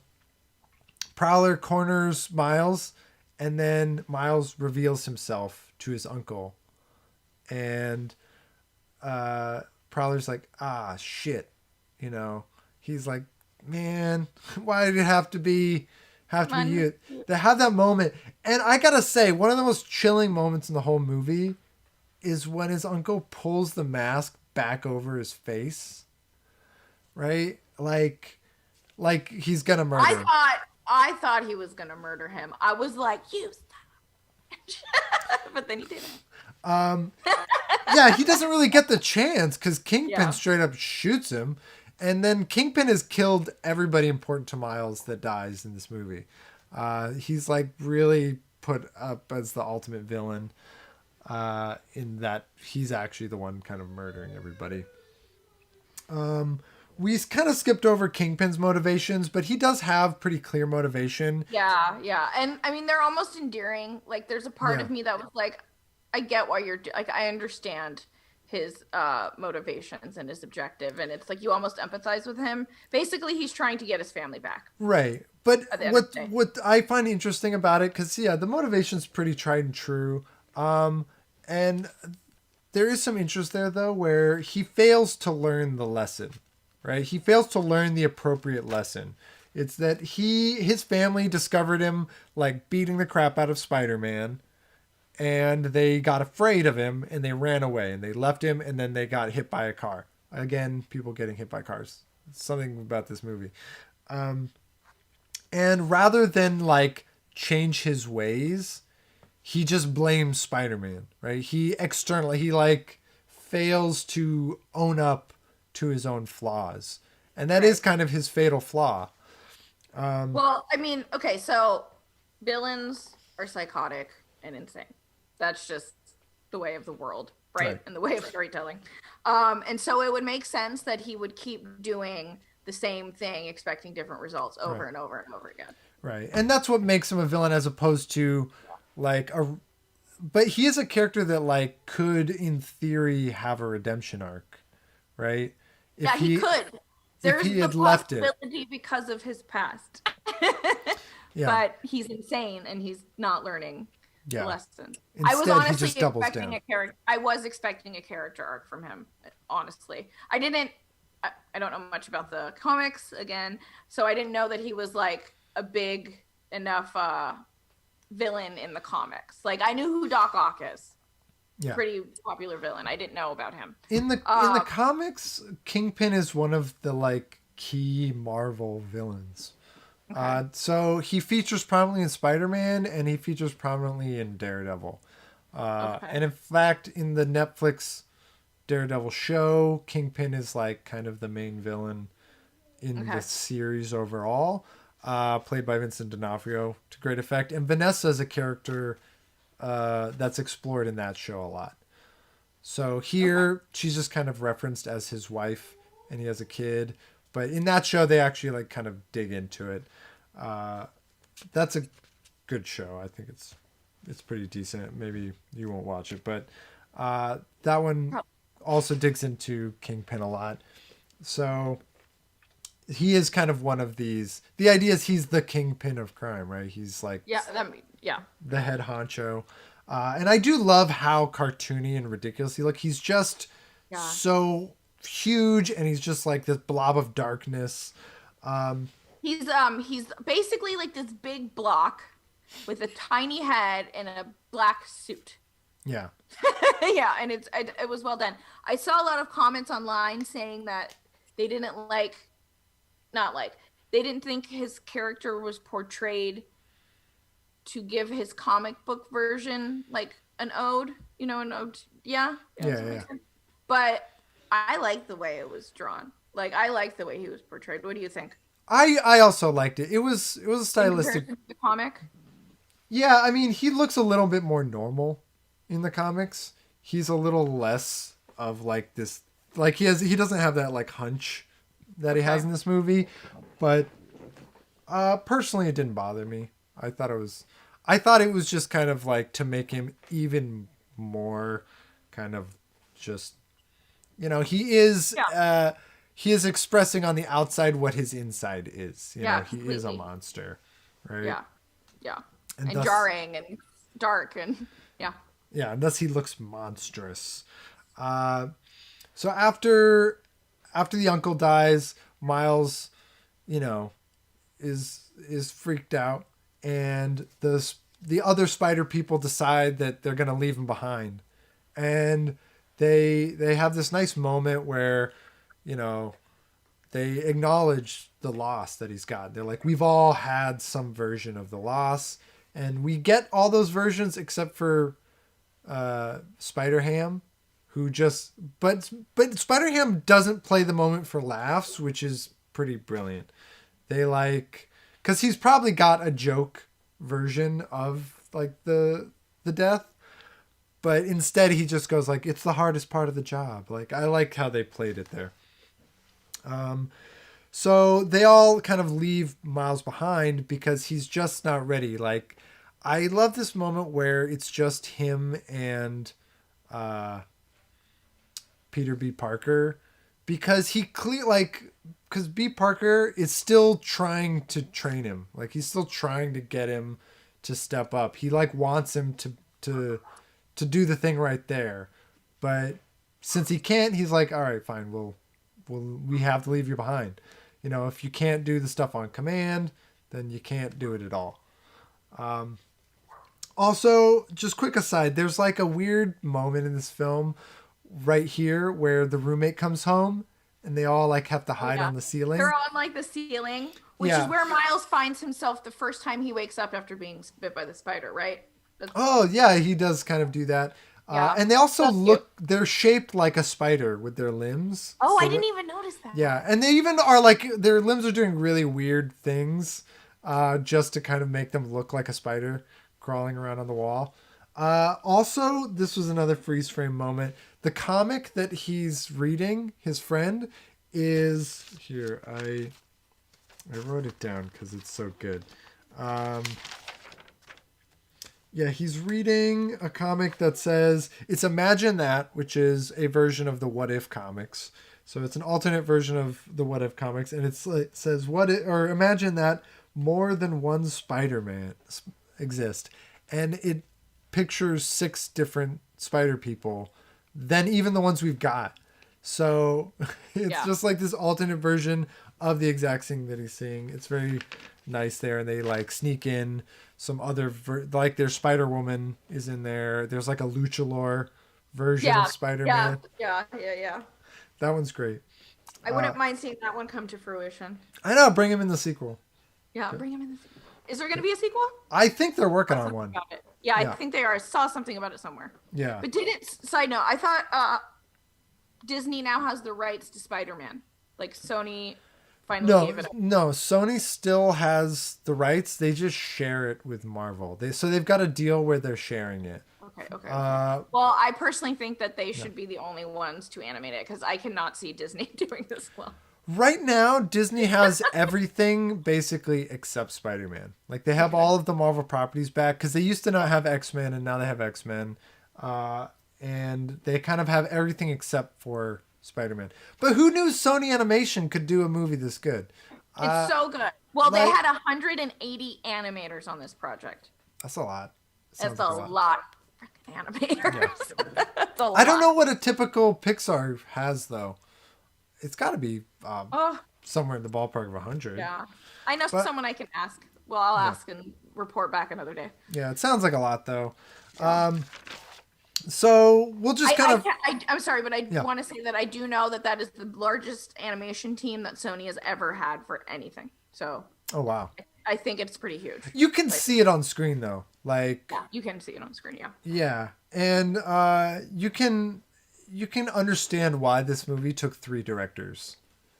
Speaker 1: Prowler corners Miles, and then Miles reveals himself to his uncle. And Prowler's like, ah, shit. You know, he's like, man, why did it have to be you? They have that moment. And I gotta say, one of the most chilling moments in the whole movie is when his uncle pulls the mask back over his face. Right? Like he's gonna murder him.
Speaker 2: I thought he was gonna murder him. I was like, you stop. But then he didn't.
Speaker 1: Yeah, he doesn't really get the chance because Kingpin straight up shoots him. And then Kingpin has killed everybody important to Miles that dies in this movie. He's like really put up as the ultimate villain in that he's actually the one kind of murdering everybody. We kind of skipped over Kingpin's motivations, but he does have pretty clear motivation.
Speaker 2: Yeah. And I mean, they're almost endearing. Like there's a part of me that was like, I get why you're like, I understand his motivations and his objective, and it's like you almost empathize with him. Basically, he's trying to get his family back.
Speaker 1: Right. But what I find interesting about it, because the motivation's pretty tried and true. And there is some interest there though, where he fails to learn the lesson. Right? He fails to learn the appropriate lesson. It's that his family discovered him like beating the crap out of Spider-Man. And they got afraid of him and they ran away and they left him, and then they got hit by a car. Again, people getting hit by cars. Something about this movie. And rather than like change his ways, he just blames Spider-Man, right? He like fails to own up to his own flaws. And that is kind of his fatal flaw.
Speaker 2: Well, I mean, okay, so villains are psychotic and insane. That's just the way of the world, right? And the way of storytelling. And so it would make sense that he would keep doing the same thing, expecting different results over and over and over again.
Speaker 1: Right. And that's what makes him a villain as opposed to like but he is a character that like could in theory have a redemption arc, right?
Speaker 2: If he could. There's the possibility because of his past. But he's insane and he's not learning the lesson.
Speaker 1: Instead,
Speaker 2: I was honestly
Speaker 1: expecting
Speaker 2: a character arc from him, honestly. I don't know much about the comics again, so I didn't know that he was like a big enough villain in the comics. Like I knew who Doc Ock is. Yeah. Pretty popular villain. I didn't know about him.
Speaker 1: In the comics, Kingpin is one of the like key Marvel villains. Okay. So he features prominently in Spider-Man and he features prominently in Daredevil. And in fact, in the Netflix Daredevil show, Kingpin is like kind of the main villain in the series overall, played by Vincent D'Onofrio to great effect. And Vanessa is a character that's explored in that show a lot. So here she's just kind of referenced as his wife and he has a kid, but in that show they actually like kind of dig into it. That's a good show. I think it's pretty decent. Maybe you won't watch it, but that one also digs into Kingpin a lot. So he is kind of one of these. The idea is he's the kingpin of crime, right? He's like the head honcho. And I do love how cartoony and ridiculous he looks. He's just so huge, and he's just like this blob of darkness.
Speaker 2: He's basically like this big block with a tiny head and a black suit.
Speaker 1: Yeah.
Speaker 2: And it was well done. I saw a lot of comments online saying that they didn't they didn't think his character was portrayed to give his comic book version like an ode, an ode. Yeah. But I like the way it was drawn. Like, I like the way he was portrayed. What do you think?
Speaker 1: I also liked it. It was a
Speaker 2: In
Speaker 1: stylistic.
Speaker 2: comparison to the comic?
Speaker 1: Yeah, I mean, he looks a little bit more normal in the comics. He's a little less of like this, like he doesn't have that like hunch that he has in this movie, but personally it didn't bother me. I thought it was just kind of like to make him even more kind of just, he is expressing on the outside what his inside is. He is a
Speaker 2: completely.
Speaker 1: monster, right?
Speaker 2: Yeah. Yeah.
Speaker 1: And
Speaker 2: And
Speaker 1: thus,
Speaker 2: jarring and dark and yeah.
Speaker 1: yeah, and thus he looks monstrous. Uh, so after the uncle dies, Miles, you know, is freaked out, and the other spider people decide that they're gonna leave him behind, and they have this nice moment where, you know, they acknowledge the loss that he's got. They're like, we've all had some version of the loss, and we get all those versions except for Spider Ham, who just but Spider Ham doesn't play the moment for laughs, which is pretty brilliant. They like because he's probably got a joke version of like the death, but instead he just goes like, it's the hardest part of the job. Like I like how they played it there. So they all kind of leave Miles behind because he's just not ready. Like, I love this moment where it's just him and Peter B. Parker, because because B. Parker is still trying to train him. Like, he's still trying to get him to step up. He like wants him to do the thing right there, but since he can't, he's like, all right, fine, we have to leave you behind. If you can't do the stuff on command, then you can't do it at all. Also, just quick aside, there's like a weird moment in this film right here where the roommate comes home and they all like have to hide on the ceiling.
Speaker 2: They're on like the ceiling, which is where Miles finds himself the first time he wakes up after being bit by the spider, right?
Speaker 1: Oh, yeah, he does kind of do that.
Speaker 2: Yeah.
Speaker 1: And they also they're shaped like a spider with their limbs.
Speaker 2: Oh, I didn't even notice that.
Speaker 1: Yeah, and they even are like, their limbs are doing really weird things just to kind of make them look like a spider crawling around on the wall. Also, this was another freeze frame moment. The comic that he's reading, his friend, is here. I wrote it down because it's so good. Yeah, he's reading a comic that says it's Imagine That, which is a version of the What If comics. So it's an alternate version of the What If comics, and it says imagine that more than one Spider-Man exist, and it pictures 6 different spider people than even the ones we've got. So it's just like this alternate version of the exact thing that he's seeing. It's very nice there, and they like sneak in some other like their Spider-Woman is in there. There's like a luchador version of Spider-Man.
Speaker 2: Yeah.
Speaker 1: That one's great.
Speaker 2: I wouldn't mind seeing that one come to fruition.
Speaker 1: I know, bring him in the sequel.
Speaker 2: Yeah, bring him in the sequel. Is there going to be a sequel?
Speaker 1: I think they're working on one.
Speaker 2: Yeah, I think they are. I saw something about it somewhere.
Speaker 1: Yeah.
Speaker 2: But side note, I thought Disney now has the rights to Spider-Man. Like Sony finally gave it up.
Speaker 1: No, Sony still has the rights. They just share it with Marvel. They've got a deal where they're sharing it.
Speaker 2: Okay. Well, I personally think that they should be the only ones to animate it because I cannot see Disney doing this well.
Speaker 1: Right now, Disney has everything basically except Spider-Man. Like, they have all of the Marvel properties back because they used to not have X-Men and now they have X-Men. And they kind of have everything except for Spider-Man. But who knew Sony Animation could do a movie this good?
Speaker 2: It's so good. Well, they had 180 animators on this project.
Speaker 1: That's a lot.
Speaker 2: That's a lot of animators.
Speaker 1: Yeah. That's a lot. I don't know what a typical Pixar has, though. It's got to be somewhere in the ballpark of 100.
Speaker 2: Yeah. I know someone I can ask. Well, I'll ask and report back another day.
Speaker 1: Yeah, it sounds like a lot, though. So we'll just
Speaker 2: I'm sorry, but I want to say that I do know that is the largest animation team that Sony has ever had for anything. So.
Speaker 1: Oh, wow.
Speaker 2: I think it's pretty huge.
Speaker 1: You can see it on screen, though. Like.
Speaker 2: Yeah, you can see it on screen, yeah.
Speaker 1: Yeah. And you can understand why this movie took 3 directors.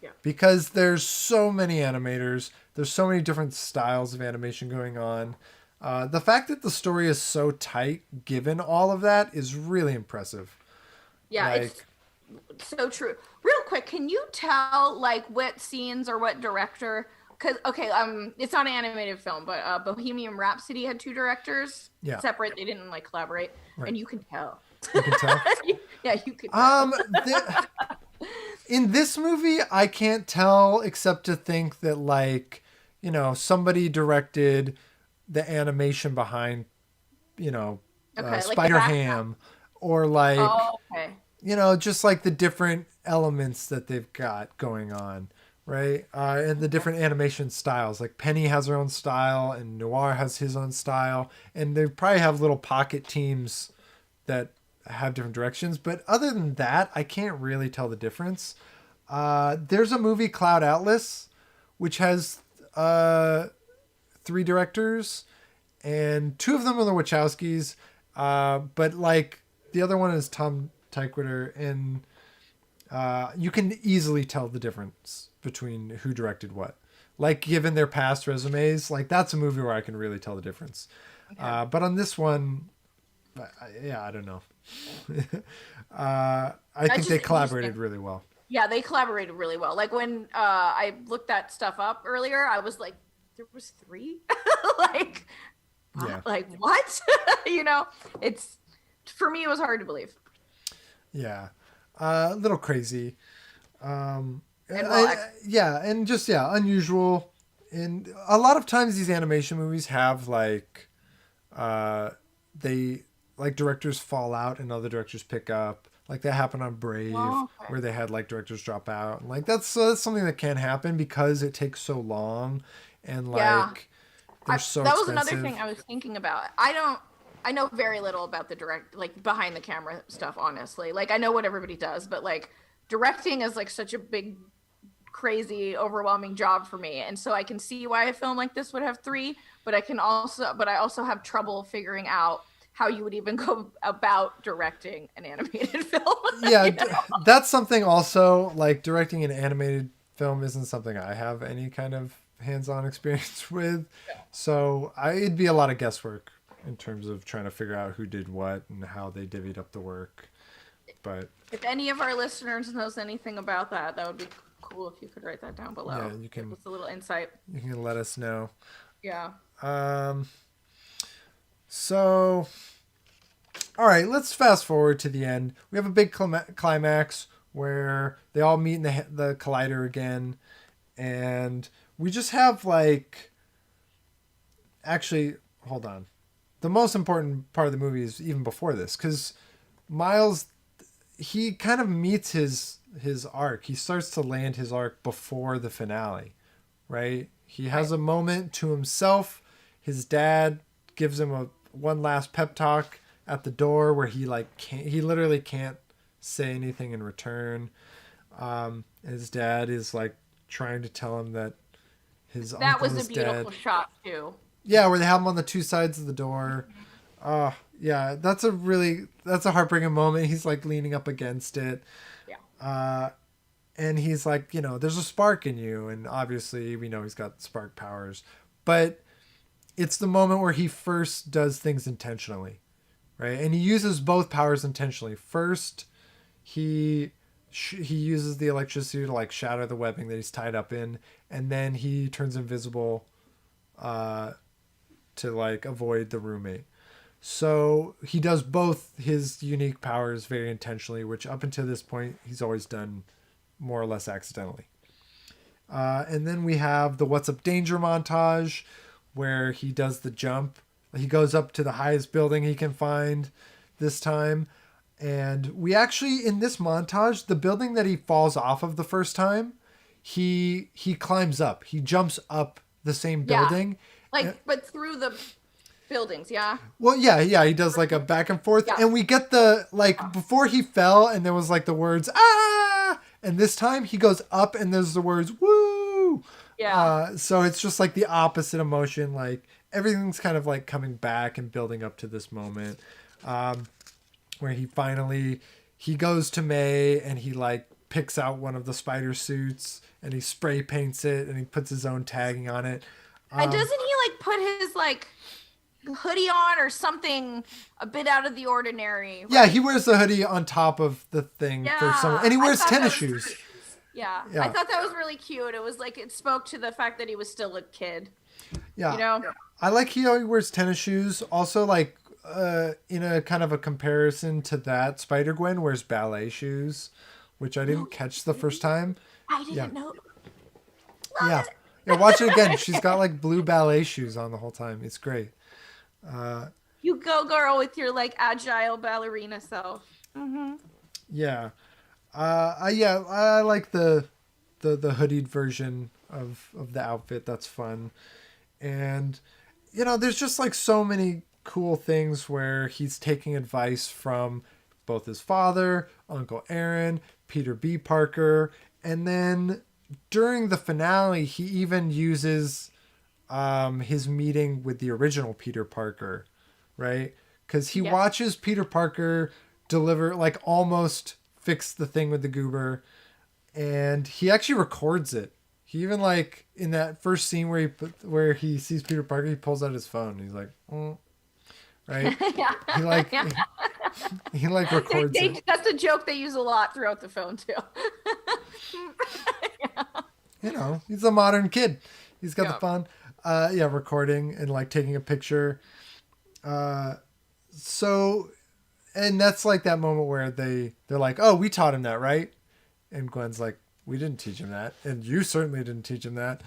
Speaker 2: Yeah.
Speaker 1: because there's so many animators, there's so many different styles of animation going on. The fact that the story is so tight, given all of that, is really impressive.
Speaker 2: Yeah,
Speaker 1: Like,
Speaker 2: it's so true. Real quick, can you tell like what scenes or what director? Because okay, it's not an animated film, but Bohemian Rhapsody had two directors
Speaker 1: yeah,
Speaker 2: separate. They didn't like collaborate,
Speaker 1: right.
Speaker 2: and you can tell.
Speaker 1: You can tell.
Speaker 2: Yeah, you can tell.
Speaker 1: The, in this movie, I can't tell except to think that, like, somebody directed the animation behind,
Speaker 2: Okay, like the
Speaker 1: Spider
Speaker 2: background.
Speaker 1: Ham, or like,
Speaker 2: Oh, okay.
Speaker 1: just like the different elements that they've got going on, right? And the different animation styles. Like Penny has her own style, and Noir has his own style, and they probably have little pocket teams that have different directions. But other than that, I can't really tell the difference. There's a movie, Cloud Atlas, which has three directors, and two of them are the Wachowskis. But like the other one is Tom Tykwer, and you can easily tell the difference between who directed what. Like, given their past resumes, like that's a movie where I can really tell the difference.
Speaker 2: Okay.
Speaker 1: But on this one, yeah, I don't know. I
Speaker 2: That's
Speaker 1: think they
Speaker 2: just
Speaker 1: collaborated
Speaker 2: interesting.
Speaker 1: really well.
Speaker 2: Yeah, they collaborated really well. Like when I looked that stuff up earlier, I was like, there was three? Like,
Speaker 1: Yeah,
Speaker 2: like what? You know, it's for me it was hard to believe.
Speaker 1: yeah, a little crazy.
Speaker 2: And well,
Speaker 1: Yeah, and just unusual. And a lot of times these animation movies have like they like directors fall out and other directors pick up. Like that happened on Brave,
Speaker 2: oh, okay.
Speaker 1: where they had like directors drop out. And like that's something that can happen because it takes so long, and
Speaker 2: Yeah,
Speaker 1: like they're so
Speaker 2: that was another thing
Speaker 1: expensive.
Speaker 2: I was thinking about. I know very little about the direct, like behind the camera stuff, honestly. Like I know what everybody does, but like directing is like such a big, crazy, overwhelming job for me. And so I can see why a film like this would have three, but I also have trouble figuring out how you would even go about directing an animated film.
Speaker 1: Yeah,
Speaker 2: You know?
Speaker 1: that's something also, like directing an animated film isn't something I have any kind of hands-on experience with. So it'd be a lot of guesswork in terms of trying to figure out who did what and how they divvied up the work. But
Speaker 2: If any of our listeners knows anything about that, that would be cool if you could write that down
Speaker 1: yeah,
Speaker 2: below.
Speaker 1: you
Speaker 2: Give
Speaker 1: can
Speaker 2: us a little insight.
Speaker 1: you can let us know.
Speaker 2: Yeah.
Speaker 1: Um, so all right, let's fast forward to the end. We have a big climax where they all meet in the collider again, and we just have like, actually, hold on. The most important part of the movie is even before this, because Miles, he kind of meets his arc. He starts to land his arc before the finale, right? He has
Speaker 2: Right.
Speaker 1: a moment to himself. His dad gives him a one last pep talk at the door where he literally can't say anything in return. His dad is like trying to tell him that his
Speaker 2: That
Speaker 1: uncle
Speaker 2: was a
Speaker 1: is dead.
Speaker 2: beautiful shot too.
Speaker 1: Yeah, where they have him on the two sides of the door. Oh, yeah, that's a heartbreaking moment. He's like leaning up against it.
Speaker 2: Yeah.
Speaker 1: And he's like, there's a spark in you, and obviously we know he's got spark powers. But it's the moment where he first does things intentionally, right? And he uses both powers intentionally. First, he uses the electricity to like shatter the webbing that he's tied up in, and then he turns invisible uh, to like avoid the roommate. So he does both his unique powers very intentionally, which up until this point he's always done more or less accidentally. And then we have the What's Up Danger montage where he does the jump. He goes up to the highest building he can find this time. And we actually, in this montage, the building that he falls off of the first time, he climbs up. He jumps up the same
Speaker 2: Yeah.
Speaker 1: building.
Speaker 2: Like, but through the buildings, yeah.
Speaker 1: Well, yeah, he does like a back and forth,
Speaker 2: Yeah.
Speaker 1: and we get the like before he fell, and there was like the words "ah," and this time he goes up, and there's the words "woo."
Speaker 2: Yeah.
Speaker 1: So it's just like the opposite emotion. Like everything's kind of like coming back and building up to this moment, where he goes to May, and he like picks out one of the spider suits and he spray paints it and he puts his own tagging on it.
Speaker 2: And doesn't he like put his like hoodie on or something a bit out of the ordinary? Right?
Speaker 1: Yeah, he wears the hoodie on top of the thing for some, and he wears tennis shoes.
Speaker 2: Yeah, I thought that was really cute. It was like it spoke to the fact that he was still a kid.
Speaker 1: Yeah,
Speaker 2: you know,
Speaker 1: I like he wears tennis shoes. Also, like in a kind of a comparison to that, Spider-Gwen wears ballet shoes, which I didn't catch the first time.
Speaker 2: I didn't know.
Speaker 1: Yeah, watch it again. She's got like blue ballet shoes on the whole time. It's great.
Speaker 2: You go, girl, with your like agile ballerina self. Mm-hmm.
Speaker 1: Yeah. I like the hoodied version of the outfit. That's fun. And there's just like so many cool things where he's taking advice from both his father, Uncle Aaron, Peter B. Parker, and then during the finale he even uses his meeting with the original Peter Parker, right? Because he watches Peter Parker deliver, like, almost fix the thing with the goober, and he actually records it. He even, like, in that first scene where he sees Peter Parker, he pulls out his phone. He's like, right?
Speaker 2: Yeah.
Speaker 1: He records it.
Speaker 2: That's a joke they use a lot throughout the phone too.
Speaker 1: He's a modern kid. He's got the phone. Recording and like taking a picture. And that's like that moment where they're like, oh, we taught him that, right? And Gwen's like, we didn't teach him that. And you certainly didn't teach him that.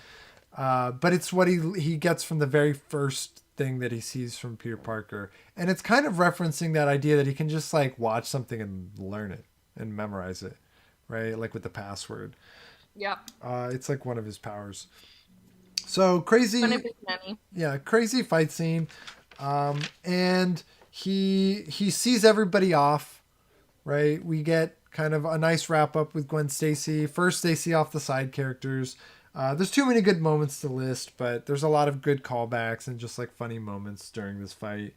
Speaker 1: But it's what he gets from the very first thing that he sees from Peter Parker. And it's kind of referencing that idea that he can just like watch something and learn it and memorize it, right? Like with the password.
Speaker 2: Yep.
Speaker 1: It's like one of his powers. So crazy.
Speaker 2: One of his many.
Speaker 1: Yeah, crazy fight scene. And he sees everybody off, right? We get kind of a nice wrap up with Gwen Stacy. First Stacy off the side characters. There's too many good moments to list, but there's a lot of good callbacks and just like funny moments during this fight.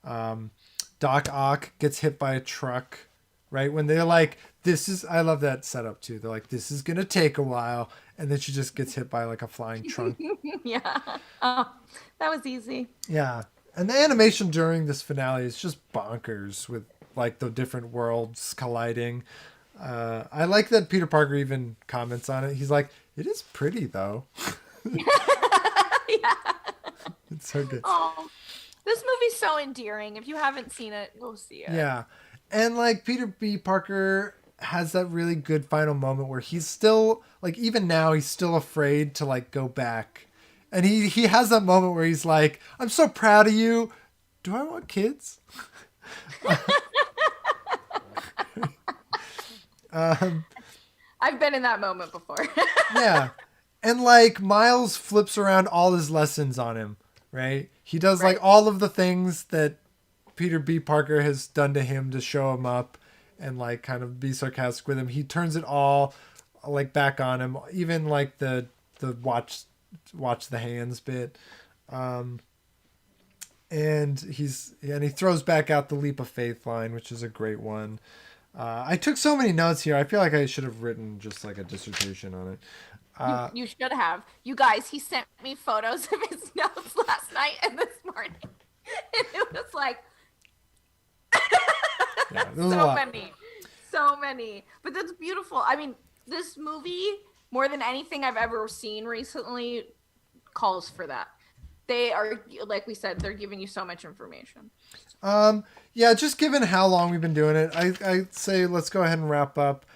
Speaker 1: Doc Ock gets hit by a truck, right? When they're like, I love that setup too. They're like, this is going to take a while. And then she just gets hit by like a flying trunk.
Speaker 2: Yeah. Oh, that was easy.
Speaker 1: Yeah. And the animation during this finale is just bonkers with like the different worlds colliding. I like that Peter Parker even comments on it. He's like, it is pretty though.
Speaker 2: Yeah.
Speaker 1: It's so good.
Speaker 2: Oh, this movie's so endearing. If you haven't seen it, go see it.
Speaker 1: Yeah. And like Peter B. Parker has that really good final moment where he's still like, even now he's still afraid to like go back. And he has that moment where he's like, I'm so proud of you. Do I want kids?
Speaker 2: I've been in that moment before.
Speaker 1: Yeah. And like Miles flips around all his lessons on him, right? He does like all of the things that Peter B. Parker has done to him to show him up and like kind of be sarcastic with him. He turns it all like back on him, even like the watch the hands bit. And he throws back out the leap of faith line, which is a great one. I took so many notes here. I feel like I should have written just like a dissertation on it.
Speaker 2: You should have. You guys, he sent me photos of his notes last night and this morning. And it was like so many. But that's beautiful. I mean, this movie, more than anything I've ever seen recently, calls for that. They are, like we said, they're giving you so much information.
Speaker 1: Yeah, just given how long we've been doing it, I'd say let's go ahead and wrap up.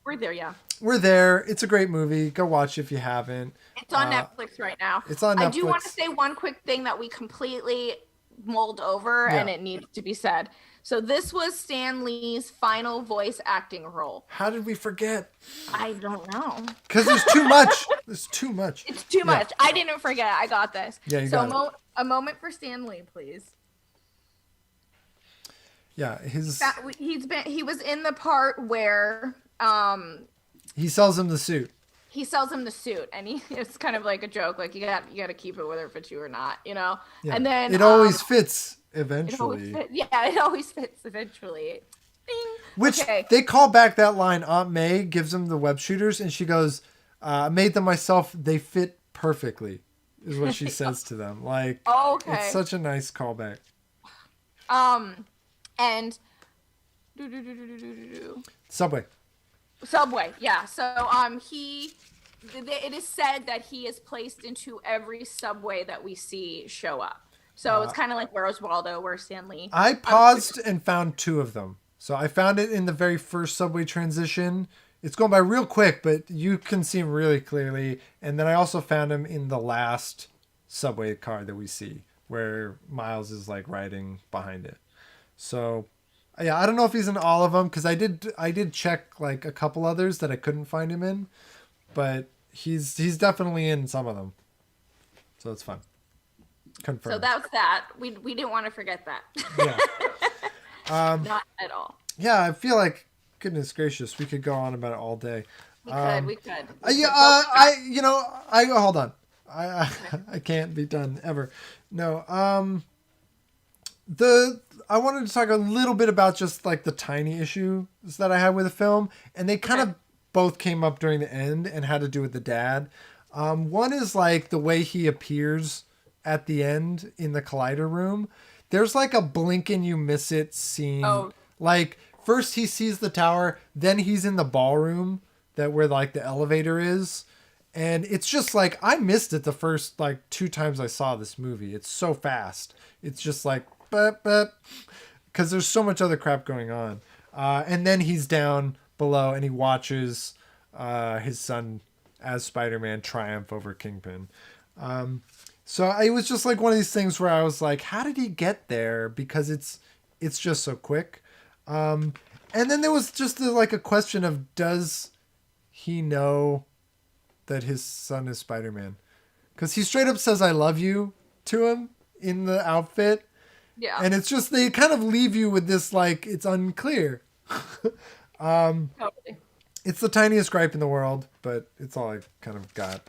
Speaker 2: We're there, yeah.
Speaker 1: We're there. It's a great movie. Go watch it if you haven't.
Speaker 2: It's on Netflix right now.
Speaker 1: It's on Netflix.
Speaker 2: I do want to say one quick thing that we completely mulled over, and it needs to be said. So this was Stan Lee's final voice acting role.
Speaker 1: How did we forget?
Speaker 2: I don't know.
Speaker 1: Because there's too much. There's too much.
Speaker 2: It's too much. I didn't forget. I got this.
Speaker 1: Yeah, you got it.
Speaker 2: A moment for Stan Lee, please.
Speaker 1: Yeah,
Speaker 2: he was in the part where
Speaker 1: he sells him the suit.
Speaker 2: He sells him the suit, and it's kind of like a joke, like you got to keep it whether it fits you or not, you know.
Speaker 1: Yeah.
Speaker 2: And then
Speaker 1: it always fits eventually.
Speaker 2: It always fits eventually. Ding.
Speaker 1: Which
Speaker 2: Okay.
Speaker 1: they call back that line. Aunt May gives them the web shooters, and she goes, "I made them myself. They fit perfectly," is what she says to them. Like, it's
Speaker 2: Okay.
Speaker 1: such a nice callback.
Speaker 2: And
Speaker 1: Subway.
Speaker 2: Subway, yeah. So it is said that he is placed into every subway that we see show up. So it's kind of like Where's Waldo, where's Stanley.
Speaker 1: I paused and found 2 of them. So I found it in the very first subway transition. It's going by real quick, but you can see him really clearly. And then I also found him in the last subway car that we see, where Miles is like riding behind it. So yeah, I don't know if he's in all of them because I did check like a couple others that I couldn't find him in, but he's definitely in some of them. So it's fun. Confirmed.
Speaker 2: So that's that. We didn't want to forget that.
Speaker 1: Yeah.
Speaker 2: Not at all.
Speaker 1: Yeah, I feel like, goodness gracious, we could go on about it all day.
Speaker 2: We could.
Speaker 1: Hold on. I can't be done ever. No. I wanted to talk a little bit about just like the tiny issues that I had with the film, and they kind of both came up during the end and had to do with the dad. One is like the way he appears at the end in the collider room. There's like a blink and you miss it scene.
Speaker 2: Oh.
Speaker 1: Like first he sees the tower, then he's in the ballroom where like the elevator is. And it's just like, I missed it the first like 2 times I saw this movie. It's so fast. It's just like, because there's so much other crap going on. And then he's down below and he watches his son as Spider-Man triumph over Kingpin. So it was just like one of these things where I was like, how did he get there? Because it's just so quick. And then there was just like a question of, does he know that his son is Spider-Man? Because he straight up says, "I love you" to him in the outfit.
Speaker 2: Yeah.
Speaker 1: And it's just, they kind of leave you with this, like, it's unclear.
Speaker 2: Totally.
Speaker 1: It's the tiniest gripe in the world, but it's all I kind of got.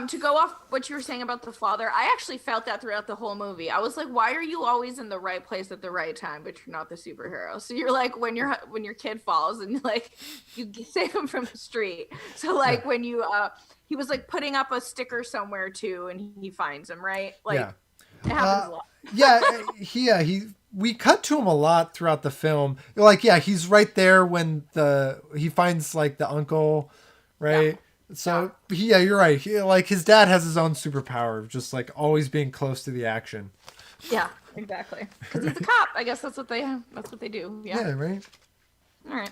Speaker 2: To go off what you were saying about the father, I actually felt that throughout the whole movie. I was like, why are you always in the right place at the right time, but you're not the superhero? So you're like, when your kid falls and like you save him from the street. So like when you he was like putting up a sticker somewhere too, and he finds him, right? Like it happens a lot.
Speaker 1: We cut to him a lot throughout the film. Like, yeah, he's right there when he finds like the uncle, right? Yeah. So you're right. His dad has his own superpower of just like always being close to the action.
Speaker 2: Yeah, exactly. Because he's a cop. I guess that's what they do. Yeah.
Speaker 1: Yeah, right.
Speaker 2: All right.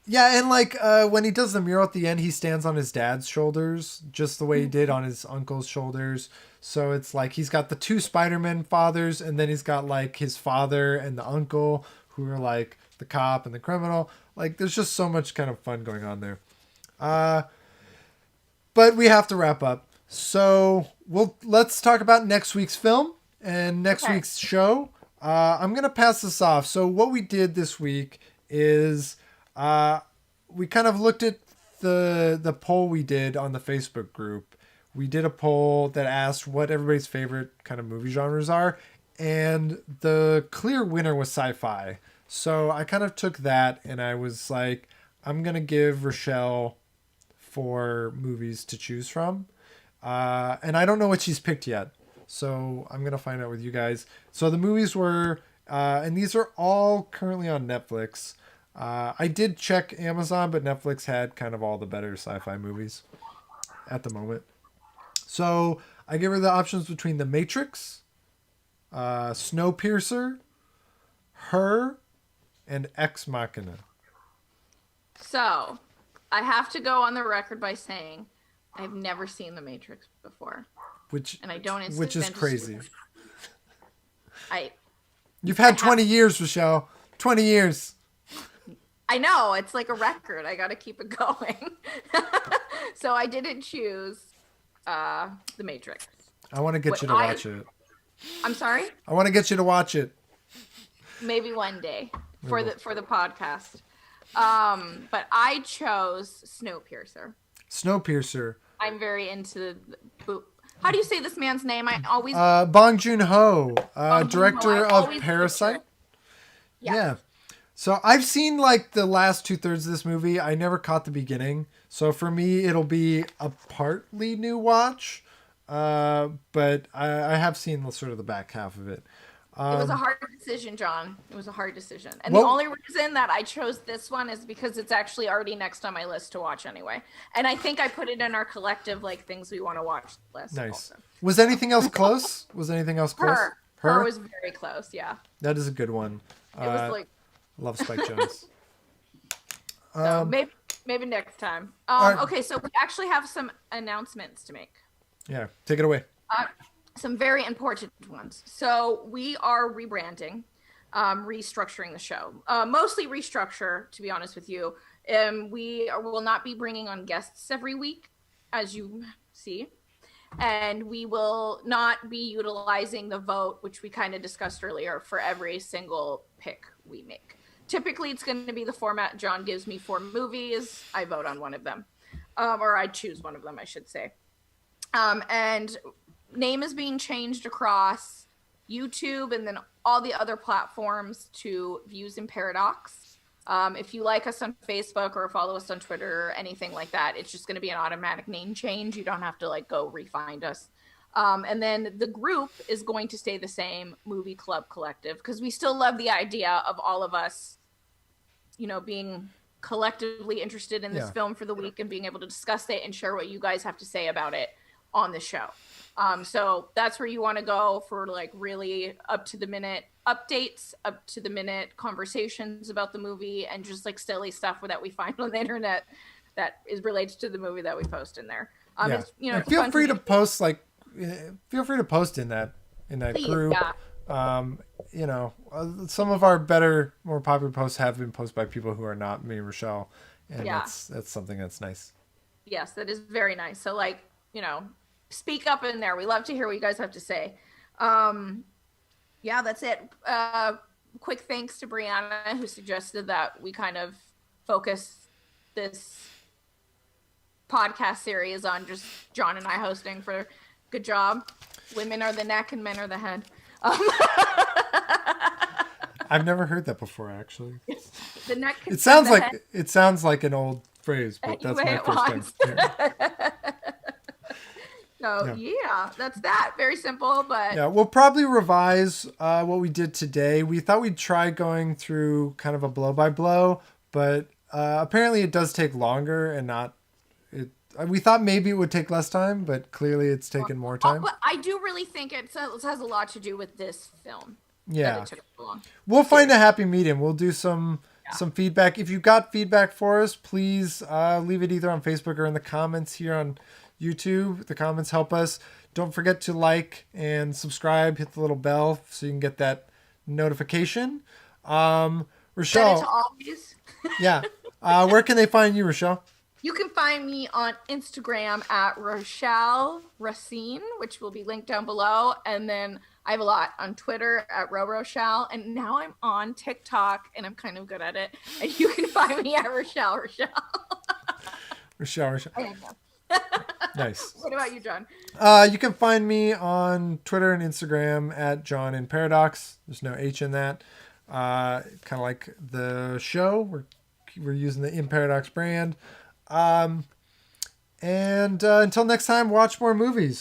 Speaker 1: Yeah, and like when he does the mural at the end, he stands on his dad's shoulders, just the way he did on his uncle's shoulders. So it's like he's got the 2 Spider-Man fathers, and then he's got like his father and the uncle who are like the cop and the criminal. Like there's just so much kind of fun going on there. But we have to wrap up. So let's talk about next week's film and next week's show. I'm going to pass this off. So what we did this week is we kind of looked at the poll we did on the Facebook group. We did a poll that asked what everybody's favorite kind of movie genres are, and the clear winner was sci-fi. So I kind of took that and I was like, I'm going to give Rochelle 4 movies to choose from. And I don't know what she's picked yet. So I'm going to find out with you guys. So the movies were, and these are all currently on Netflix. I did check Amazon, but Netflix had kind of all the better sci-fi movies at the moment. So I gave her the options between The Matrix, Snowpiercer, Her, and Ex Machina.
Speaker 2: So I have to go on the record by saying I've never seen The Matrix before.
Speaker 1: Which is crazy. You've had 20 years, Rochelle. 20 years.
Speaker 2: I know. It's like a record. I got to keep it going. So I didn't choose The Matrix.
Speaker 1: I want to get you to watch it.
Speaker 2: I'm sorry?
Speaker 1: I want to get you to watch it.
Speaker 2: Maybe one day for the podcast. But I chose Snowpiercer.
Speaker 1: Snowpiercer.
Speaker 2: I'm very into how do you say this man's name? I always
Speaker 1: Bong Joon-ho, director of Parasite.
Speaker 2: Yeah.
Speaker 1: So I've seen like the last 2/3 of this movie. I never caught the beginning. So for me, it'll be a partly new watch. But I have seen the, sort of the back half of it.
Speaker 2: It was a hard decision, John. It was a hard decision. And the
Speaker 1: Well,
Speaker 2: only reason that I chose this one is because it's actually already next on my list to watch anyway. And I think I put it in our collective like things we want to watch list.
Speaker 1: nice.
Speaker 2: Also.
Speaker 1: Was anything else close? Was anything else close?
Speaker 2: Her was very close, yeah.
Speaker 1: That is a good one.
Speaker 2: It was like
Speaker 1: love Spike Jones.
Speaker 2: so maybe next time.
Speaker 1: right.
Speaker 2: Okay, so we actually have some announcements to make.
Speaker 1: Yeah, take it away.
Speaker 2: Some very important ones. So we are rebranding, restructuring the show. Mostly restructure, to be honest with you. We will not be bringing on guests every week, as you see. And we will not be utilizing the vote, which we kind of discussed earlier, for every single pick we make. Typically, it's going to be the format. John gives me 4 movies. I vote on one of them. Or I choose one of them, I should say. And name is being changed across YouTube and then all the other platforms to Views in Paradox. If you like us on Facebook or follow us on Twitter or anything like that, it's just going to be an automatic name change. You don't have to like go re-find us. And then the group is going to stay the same, Movie Club Collective, because we still love the idea of all of us, you know, being collectively interested in this film for the week and being able to discuss it and share what you guys have to say about it on the show. So that's where you want to go for like really up to the minute updates, up to the minute conversations about the movie, and just like silly stuff that we find on the internet that is related to the movie that we post in there. It's, you know,
Speaker 1: feel free to post feel free to post in that group.
Speaker 2: Yeah.
Speaker 1: You know, some of our better, more popular posts have been posted by people who are not me and Rochelle, and that's something that's nice.
Speaker 2: Yes, that is very nice. So like, you know, speak up in there. We love to hear what you guys have to say. Yeah, that's it. Quick thanks to Brianna, who suggested that we kind of focus this podcast series on just John and I hosting. For good job. Women are the neck and men are the head.
Speaker 1: I've never heard that before, actually.
Speaker 2: The neck.
Speaker 1: It sounds like an old phrase, but that's my first time.
Speaker 2: So yeah, that's that. Very simple, but
Speaker 1: yeah, we'll probably revise what we did today. We thought we'd try going through kind of a blow by blow, but apparently it does take longer and not. We thought maybe it would take less time, but clearly it's taken more time.
Speaker 2: But I do really think it has a lot to do with this film.
Speaker 1: Yeah,
Speaker 2: it took so long.
Speaker 1: We'll find a happy medium. We'll do some feedback. If you got feedback for us, please leave it either on Facebook or in the comments here on YouTube. The comments help us. Don't forget to like and subscribe. Hit the little bell so you can get that notification. Rochelle. Yeah. Where can they find you, Rochelle?
Speaker 2: You can find me on Instagram at Rochelle Racine, which will be linked down below. And then I have a lot on Twitter at RoRochelle. And now I'm on TikTok and I'm kind of good at it. And you can find me at Rochelle.
Speaker 1: Rochelle. Nice.
Speaker 2: What about you, John?
Speaker 1: You can find me on Twitter and Instagram at John in Paradox. There's no H in that. Kind of like the show. We're using the In Paradox brand. And until next time, watch more movies.